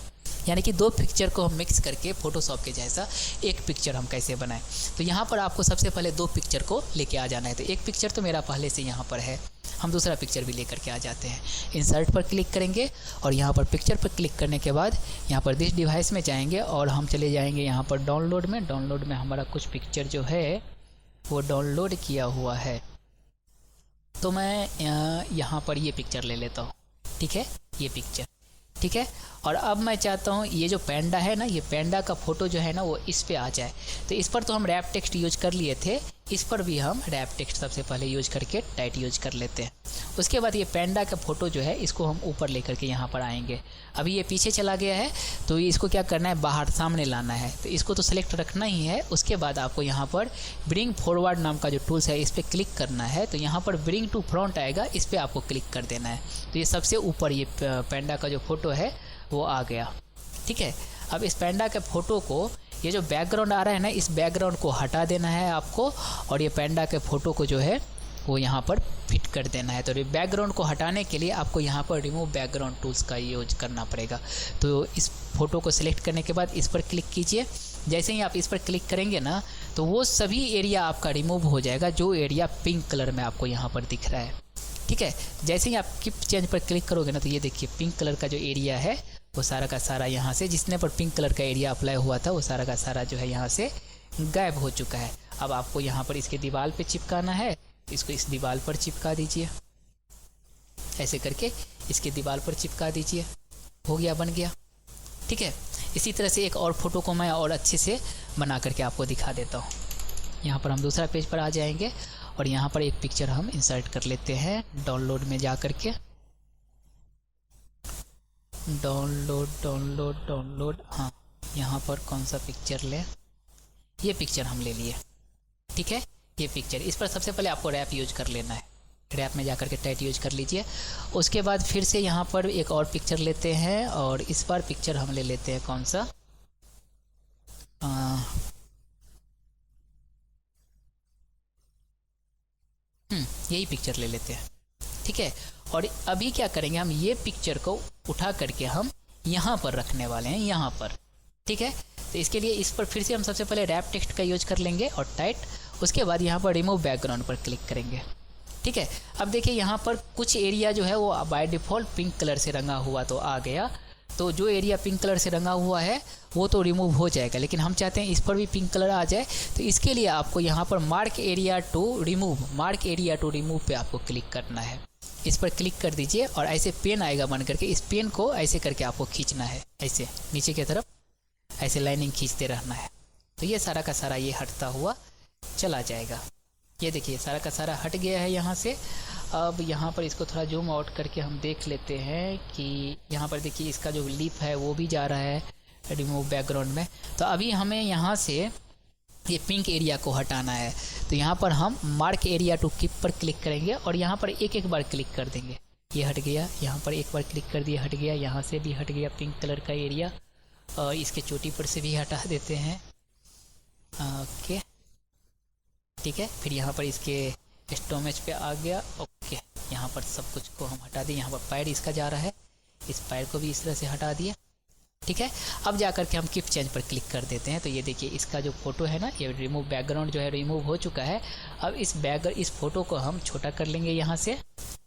यानी कि दो पिक्चर को हम मिक्स करके फोटोशॉप के जैसा एक पिक्चर हम कैसे बनाएं। तो यहाँ पर आपको सबसे पहले दो पिक्चर को लेके आ जाना है। तो एक पिक्चर तो मेरा पहले से यहाँ पर है, हम दूसरा पिक्चर भी लेकर के आ जाते हैं। इंसर्ट पर क्लिक करेंगे और यहाँ पर पिक्चर पर क्लिक करने के बाद यहाँ पर दिस डिवाइस में जाएंगे और हम चले जाएंगे यहाँ पर डाउनलोड में हमारा कुछ पिक्चर जो है वो डाउनलोड किया हुआ है। तो मैं यहाँ पर ये पिक्चर ले लेता हूँ। ठीक है। ये पिक्चर ठीक है। और अब मैं चाहता हूँ ये जो पैंडा है ना, ये पैंडा का फ़ोटो जो है ना वो इस पे आ जाए। तो इस पर तो हम रैप टेक्स्ट यूज कर लिए थे, इस पर भी हम रैप टेक्स्ट सबसे पहले यूज करके टाइट यूज कर लेते हैं। उसके बाद ये पैंडा का फ़ोटो जो है इसको हम ऊपर लेकर के यहाँ पर आएंगे। अभी ये पीछे चला गया है तो इसको क्या करना है, बाहर सामने लाना है। तो इसको तो सेलेक्ट रखना ही है। उसके बाद आपको यहाँ पर ब्रिंग फॉरवर्ड नाम का जो टूल्स है इस पर क्लिक करना है। तो यहाँ पर ब्रिंग टू फ्रंट आएगा, इस पर आपको क्लिक कर देना है। तो ये सबसे ऊपर ये पैंडा का जो फ़ोटो है वो आ गया। ठीक है। अब इस पैंडा के फ़ोटो को, ये जो बैकग्राउंड आ रहा है ना, इस बैकग्राउंड को हटा देना है आपको और ये पैंडा के फ़ोटो को जो है वो यहाँ पर फिट कर देना है। तो बैकग्राउंड को हटाने के लिए आपको यहाँ पर रिमूव बैकग्राउंड टूल्स का यूज करना पड़ेगा। तो इस फ़ोटो को सिलेक्ट करने के बाद इस पर क्लिक कीजिए। जैसे ही आप इस पर क्लिक करेंगे ना तो वो सभी एरिया आपका रिमूव हो जाएगा जो एरिया पिंक कलर में आपको यहाँ पर दिख रहा है। ठीक है। जैसे ही आप कीप चेंज पर क्लिक करोगे ना तो ये देखिए पिंक कलर का जो एरिया है वो सारा का सारा यहाँ से, जिसने पर पिंक कलर का एरिया अप्लाई हुआ था वो सारा का सारा जो है यहाँ से गायब हो चुका है। अब आपको यहाँ पर इसके दीवार पे चिपकाना है, इसको इस दीवार पर चिपका दीजिए। ऐसे करके इसके दीवार पर चिपका दीजिए। हो गया, बन गया। ठीक है। इसी तरह से एक और फ़ोटो को मैं और अच्छे से बना करके आपको दिखा देता हूँ। यहाँ पर हम दूसरा पेज पर आ जाएंगे और यहाँ पर एक पिक्चर हम इंसर्ट कर लेते हैं। डाउनलोड में जा कर के डाउनलोड हाँ, यहाँ पर कौन सा पिक्चर लें, ये पिक्चर हम ले लिए। ठीक है। ये पिक्चर, इस पर सबसे पहले आपको रैप यूज कर लेना है। रैप में जाकर के टाइट यूज कर लीजिए। उसके बाद फिर से यहाँ पर एक और पिक्चर लेते हैं और इस बार पिक्चर हम ले लेते हैं कौन सा, यही पिक्चर ले लेते हैं। ठीक है, और अभी क्या करेंगे, हम ये पिक्चर को उठा करके हम यहाँ पर रखने वाले हैं, यहाँ पर। ठीक है, तो इसके लिए इस पर फिर से हम सबसे पहले रैप टेक्स्ट का यूज कर लेंगे और टाइट। उसके बाद यहाँ पर रिमूव बैकग्राउंड पर क्लिक करेंगे। ठीक है, अब देखिए यहाँ पर कुछ एरिया जो है वो बाय डिफ़ॉल्ट पिंक कलर से रंगा हुआ तो आ गया, तो जो एरिया पिंक कलर से रंगा हुआ है वो तो रिमूव हो जाएगा, लेकिन हम चाहते हैं इस पर भी पिंक कलर आ जाए। तो इसके लिए आपको यहाँ पर मार्क एरिया टू रिमूव पे आपको क्लिक करना है। इस पर क्लिक कर दीजिए और ऐसे पेन आएगा बन करके, इस पेन को ऐसे करके आपको खींचना है, ऐसे नीचे की तरफ ऐसे लाइनिंग खींचते रहना है। तो ये सारा का सारा ये हटता हुआ चला जाएगा। ये देखिए सारा का सारा हट गया है यहाँ से। अब यहाँ पर इसको थोड़ा जूम आउट करके हम देख लेते हैं कि यहाँ पर देखिए इसका जो लिप है वो भी जा रहा है रिमूव बैकग्राउंड में। तो अभी हमें यहाँ से ये पिंक एरिया को हटाना है, तो यहाँ पर हम मार्क एरिया टू कीप पर क्लिक करेंगे और यहाँ पर एक एक बार क्लिक कर देंगे। ये हट गया, यहाँ पर एक बार क्लिक कर दिया, हट गया, यहाँ से भी हट गया पिंक कलर का एरिया, और इसके चोटी पर से भी हटा देते हैं। ओके, ठीक है, फिर यहाँ पर इसके स्टोमेज पे आ गया। ओके, यहाँ पर सब कुछ को हम हटा दिए। यहाँ पर पैर इसका जा रहा है, इस पैर को भी इस तरह से हटा दिया। ठीक है, अब जा कर के हम कीप चेंज पर क्लिक कर देते हैं। तो ये देखिए इसका जो फोटो है ना, ये रिमूव बैकग्राउंड जो है रिमूव हो चुका है। अब इस फोटो को हम छोटा कर लेंगे यहाँ से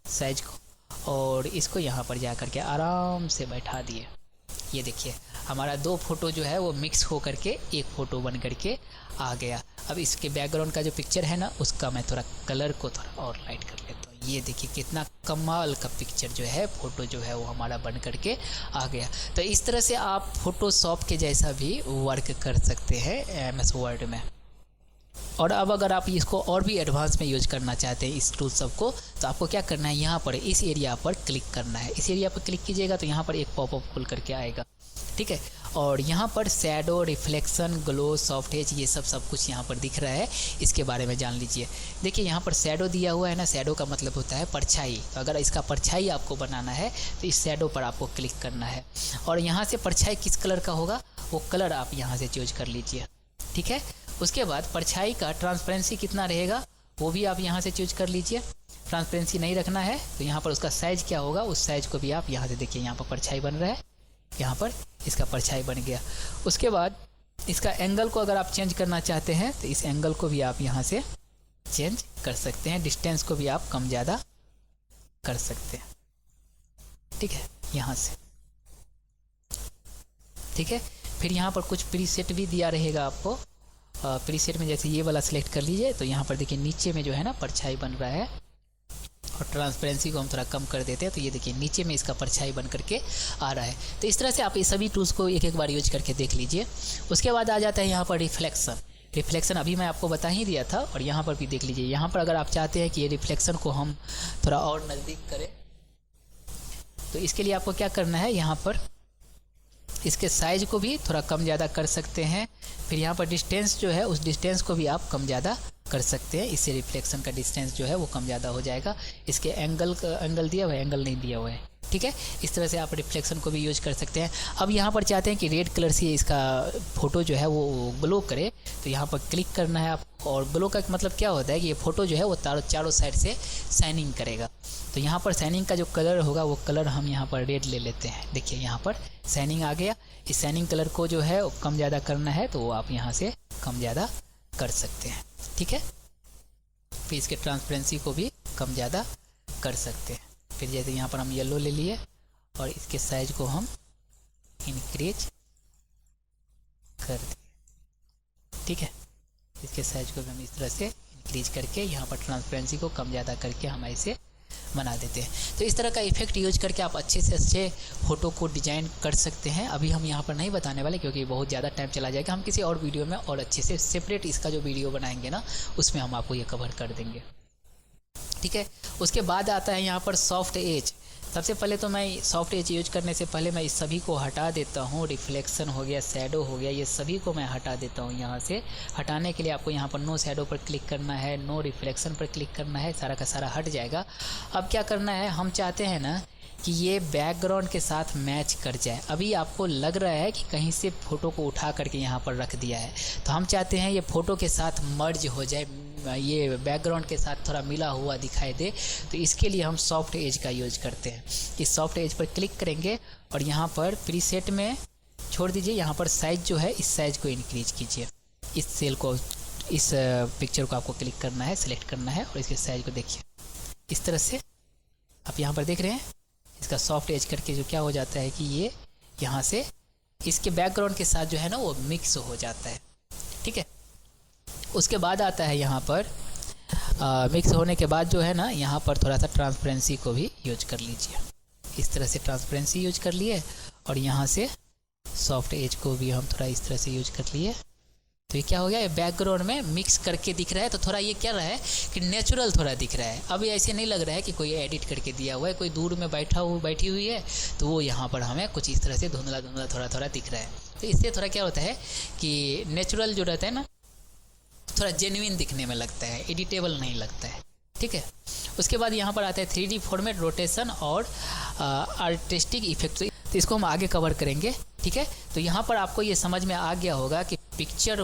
साइज को, और इसको यहाँ पर जा कर के आराम से बैठा दिए। ये देखिए हमारा दो फोटो जो है वो मिक्स हो करके एक फ़ोटो बन करके आ गया। अब इसके बैकग्राउंड का जो पिक्चर है ना, उसका मैं थोड़ा कलर को थोड़ा और लाइट कर लेता हूँ। ये देखिए कितना कमाल का पिक्चर जो है, फ़ोटो जो है वो हमारा बन करके आ गया। तो इस तरह से आप फोटोशॉप के जैसा भी वर्क कर सकते हैं MS वर्ड में। और अब अगर आप इसको और भी एडवांस में यूज करना चाहते हैं इस टूल सब को, तो आपको क्या करना है, यहाँ पर इस एरिया पर क्लिक करना है। इस एरिया पर क्लिक कीजिएगा तो यहाँ पर एक पॉपअप खुल करके आएगा। ठीक है, और यहाँ पर shadow, reflection, glow, soft edge, ये सब कुछ यहाँ पर दिख रहा है। इसके बारे में जान लीजिए। देखिए यहाँ पर शैडो दिया हुआ है ना, शैडो का मतलब होता है परछाई। तो अगर इसका परछाई आपको बनाना है तो इस शैडो पर आपको क्लिक करना है, और यहाँ से परछाई किस कलर का होगा वो कलर आप यहाँ से चूज कर लीजिए। ठीक है, उसके बाद परछाई का ट्रांसपेरेंसी कितना रहेगा वो भी आप यहाँ से चूज कर लीजिए। ट्रांसपेरेंसी नहीं रखना है तो यहाँ पर उसका साइज़ क्या होगा, उस साइज़ को भी आप यहाँ से देखिए, यहाँ पर परछाई बन रहा है, यहाँ पर इसका परछाई बन गया। उसके बाद इसका एंगल को अगर आप चेंज करना चाहते हैं तो इस एंगल को भी आप यहाँ से चेंज कर सकते हैं। डिस्टेंस को भी आप कम ज़्यादा कर सकते हैं। ठीक है, यहाँ से। ठीक है, फिर यहाँ पर कुछ प्रीसेट भी दिया रहेगा आपको। प्रीसेट में जैसे ये वाला सिलेक्ट कर लीजिए तो यहाँ पर देखिए नीचे में जो है ना परछाई बन रहा है, और ट्रांसपेरेंसी को हम थोड़ा कम कर देते हैं तो ये देखिए नीचे में इसका परछाई बन करके आ रहा है। तो इस तरह से आप ये सभी टूल्स को एक एक बार यूज करके देख लीजिए। उसके बाद आ जाता है यहाँ पर रिफ्लेक्शन अभी मैं आपको बता ही दिया था, और यहाँ पर भी देख लीजिए। यहाँ पर अगर आप चाहते हैं कि ये रिफ्लेक्शन को हम थोड़ा और नज़दीक करें तो इसके लिए आपको क्या करना है, यहाँ पर इसके साइज़ को भी थोड़ा कम ज़्यादा कर सकते हैं। फिर यहाँ पर डिस्टेंस जो है उस डिस्टेंस को भी आप कम ज़्यादा कर सकते हैं। इससे रिफ्लेक्शन का डिस्टेंस जो है वो कम ज़्यादा हो जाएगा। इसके एंगल दिया हुआ है, एंगल नहीं दिया हुआ है। ठीक है, इस तरह से आप रिफ्लेक्शन को भी यूज कर सकते हैं। अब यहाँ पर चाहते हैं कि रेड कलर से इसका फ़ोटो जो है वो ग्लो करे, तो यहाँ पर क्लिक करना है आप। और ग्लो का मतलब क्या होता है कि ये फ़ोटो जो है वो चारों साइड से शाइनिंग करेगा। तो यहाँ पर शाइनिंग का जो कलर होगा वो कलर हम यहाँ पर रेड ले लेते हैं। देखिए यहाँ पर शाइनिंग आ गया। इस शाइनिंग कलर को जो है वो कम ज़्यादा करना है तो आप यहाँ से कम ज़्यादा कर सकते हैं। ठीक है, फिर इसके ट्रांसपेरेंसी को भी कम ज़्यादा कर सकते हैं। फिर जैसे यहाँ पर हम येलो ले लिए और इसके साइज को हम इंक्रीज कर दिए। ठीक है, इसके साइज को भी हम इस तरह से इंक्रीज करके यहाँ पर ट्रांसपेरेंसी को कम ज़्यादा करके हम ऐसे बना देते हैं। तो इस तरह का इफेक्ट यूज करके आप अच्छे से अच्छे फ़ोटो को डिजाइन कर सकते हैं। अभी हम यहाँ पर नहीं बताने वाले क्योंकि बहुत ज़्यादा टाइम चला जाएगा। हम किसी और वीडियो में और अच्छे से सेपरेट इसका जो वीडियो बनाएंगे ना, उसमें हम आपको ये कवर कर देंगे। ठीक है, उसके बाद आता है यहाँ पर सॉफ्ट एज। सबसे पहले तो मैं सॉफ्ट एज यूज करने से पहले मैं इस सभी को हटा देता हूँ। रिफ्लेक्शन हो गया, शैडो हो गया, ये सभी को मैं हटा देता हूँ। यहाँ से हटाने के लिए आपको यहाँ पर नो शैडो पर क्लिक करना है, नो रिफ्लेक्शन पर क्लिक करना है, सारा का सारा हट जाएगा। अब क्या करना है, हम चाहते हैं ना कि ये बैकग्राउंड के साथ मैच कर जाए। अभी आपको लग रहा है कि कहीं से फ़ोटो को उठा करके यहाँ पर रख दिया है, तो हम चाहते हैं ये फ़ोटो के साथ मर्ज हो जाए, ये बैकग्राउंड के साथ थोड़ा मिला हुआ दिखाई दे। तो इसके लिए हम सॉफ्ट एज का यूज करते हैं। इस सॉफ्ट एज पर क्लिक करेंगे और यहाँ पर प्रीसेट में छोड़ दीजिए। यहाँ पर साइज़ जो है, इस साइज़ को इंक्रीज कीजिए। इस सेल को, इस पिक्चर को आपको क्लिक करना है, सिलेक्ट करना है और इसके साइज़ को देखिए इस तरह से। आप यहाँ पर देख रहे हैं, इसका सॉफ्ट एज करके जो क्या हो जाता है कि ये यहाँ से इसके बैकग्राउंड के साथ जो है ना वो मिक्स हो जाता है। ठीक है, उसके बाद आता है यहाँ पर मिक्स होने के बाद जो है ना, यहाँ पर थोड़ा सा ट्रांसपेरेंसी को भी यूज कर लीजिए। इस तरह से ट्रांसपेरेंसी यूज कर लिए और यहाँ से सॉफ्ट एज को भी हम थोड़ा इस तरह से यूज कर लिए। तो ये क्या हो गया, ये बैकग्राउंड में मिक्स करके दिख रहा है। तो थोड़ा ये क्या रहा है कि नेचुरल थोड़ा दिख रहा है। अब ऐसे नहीं लग रहा है कि कोई एडिट करके दिया हुआ है, कोई दूर में बैठी हुई है तो वो यहाँ पर हमें कुछ इस तरह से धुंधला धुंधला थोड़ा थोड़ा दिख रहा है। तो इससे थोड़ा क्या होता है कि नेचुरल जो रहता है ना, थोड़ा जेन्युइन दिखने में लगता है, एडिटेबल नहीं लगता है। ठीक है, उसके बाद यहाँ पर आता है 3D फॉर्मेट, रोटेशन और आर्टिस्टिक इफेक्ट। तो इसको हम आगे कवर करेंगे। ठीक है, तो यहाँ पर आपको ये समझ में आ गया होगा कि पिक्चर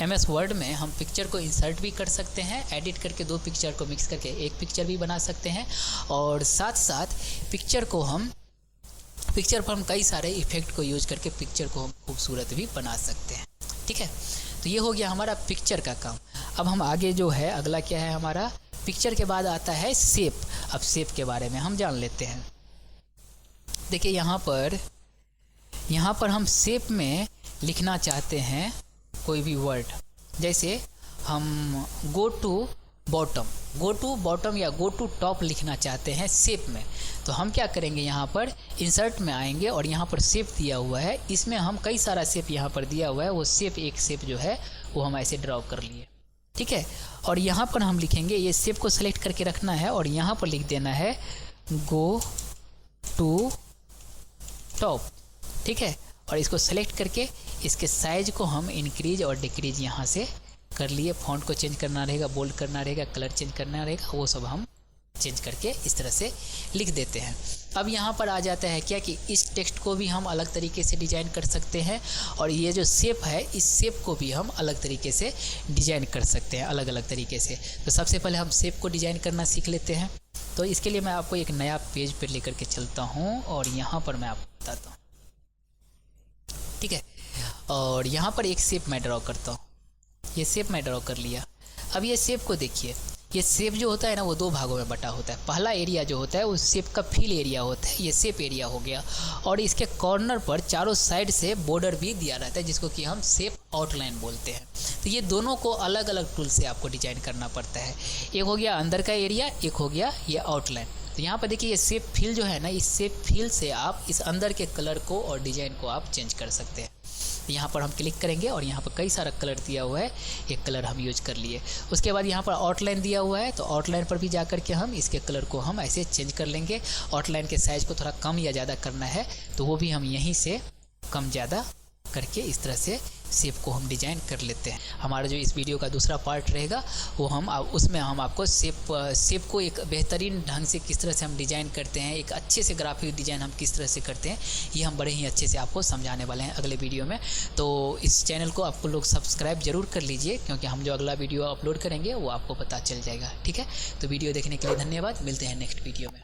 MS वर्ड में हम पिक्चर को इंसर्ट भी कर सकते हैं, एडिट करके दो पिक्चर को मिक्स करके एक पिक्चर भी बना सकते हैं, और साथ साथ पिक्चर पर हम कई सारे इफेक्ट को यूज करके पिक्चर को हम खूबसूरत भी बना सकते हैं। ठीक है, तो ये हो गया हमारा पिक्चर का काम। अब हम आगे जो है, अगला क्या है हमारा, पिक्चर के बाद आता है शेप। अब शेप के बारे में हम जान लेते हैं। देखिए यहाँ पर हम शेप में लिखना चाहते हैं कोई भी वर्ड, जैसे हम गो टू बॉटम या गो टू टॉप लिखना चाहते हैं शेप में। तो हम क्या करेंगे, यहाँ पर इंसर्ट में आएंगे और यहाँ पर शेप दिया हुआ है, इसमें हम कई सारा शेप यहाँ पर दिया हुआ है, वो शेप एक शेप जो है वो हम ऐसे ड्रॉ कर लिए। ठीक है, और यहाँ पर हम लिखेंगे, ये शेप को सेलेक्ट करके रखना है और यहाँ पर लिख देना है गो टू टॉप। ठीक है, और इसको सेलेक्ट करके इसके साइज को हम इंक्रीज और डिक्रीज यहाँ से कर लिए। फॉन्ट को चेंज करना रहेगा, बोल्ड करना रहेगा, कलर चेंज करना रहेगा, वो सब हम चेंज करके इस तरह से लिख देते हैं। अब यहाँ पर आ जाता है क्या कि इस टेक्स्ट को भी हम अलग तरीके से डिज़ाइन कर सकते हैं, और ये जो शेप है इस शेप को भी हम अलग तरीके से डिज़ाइन कर सकते हैं, अलग अलग तरीके से। तो सबसे पहले हम शेप को डिज़ाइन करना सीख लेते हैं। तो इसके लिए मैं आपको एक नया पेज पर लेकर के चलता हूँ और यहाँ पर मैं आपको बताता हूँ। ठीक है, और यहाँ पर एक शेप मैं ड्रॉ करता हूँ। ये शेप मैं ड्रॉ कर लिया। अब ये शेप को देखिए, ये शेप जो होता है ना वो दो भागों में बटा होता है। पहला एरिया जो होता है उस शेप का फिल एरिया होता है, ये शेप एरिया हो गया, और इसके कॉर्नर पर चारों साइड से बॉर्डर भी दिया रहता है जिसको कि हम शेप आउटलाइन बोलते हैं। तो ये दोनों को अलग अलग टूल से आपको डिजाइन करना पड़ता है। एक हो गया अंदर का एरिया, एक हो गया ये आउटलाइन। तो यहाँ पर देखिए ये शेप फिल जो है ना, इस शेप फिल से आप इस अंदर के कलर को और डिजाइन को आप चेंज कर सकते हैं। यहाँ पर हम क्लिक करेंगे और यहाँ पर कई सारा कलर दिया हुआ है, एक कलर हम यूज कर लिए। उसके बाद यहाँ पर आउटलाइन दिया हुआ है, तो आउटलाइन पर भी जा कर के हम इसके कलर को हम ऐसे चेंज कर लेंगे। आउटलाइन के साइज़ को थोड़ा कम या ज़्यादा करना है तो वो भी हम यहीं से कम ज़्यादा करके इस तरह से शेप को हम डिज़ाइन कर लेते हैं। हमारा जो इस वीडियो का दूसरा पार्ट रहेगा वो उसमें हम आपको शेप को एक बेहतरीन ढंग से किस तरह से हम डिज़ाइन करते हैं, एक अच्छे से ग्राफिक डिज़ाइन हम किस तरह से करते हैं, ये हम बड़े ही अच्छे से आपको समझाने वाले हैं अगले वीडियो में। तो इस चैनल को आपको लोग सब्सक्राइब जरूर कर लीजिए, क्योंकि हम जो अगला वीडियो अपलोड करेंगे वो आपको पता चल जाएगा। ठीक है, तो वीडियो देखने के लिए धन्यवाद। मिलते हैं नेक्स्ट वीडियो में।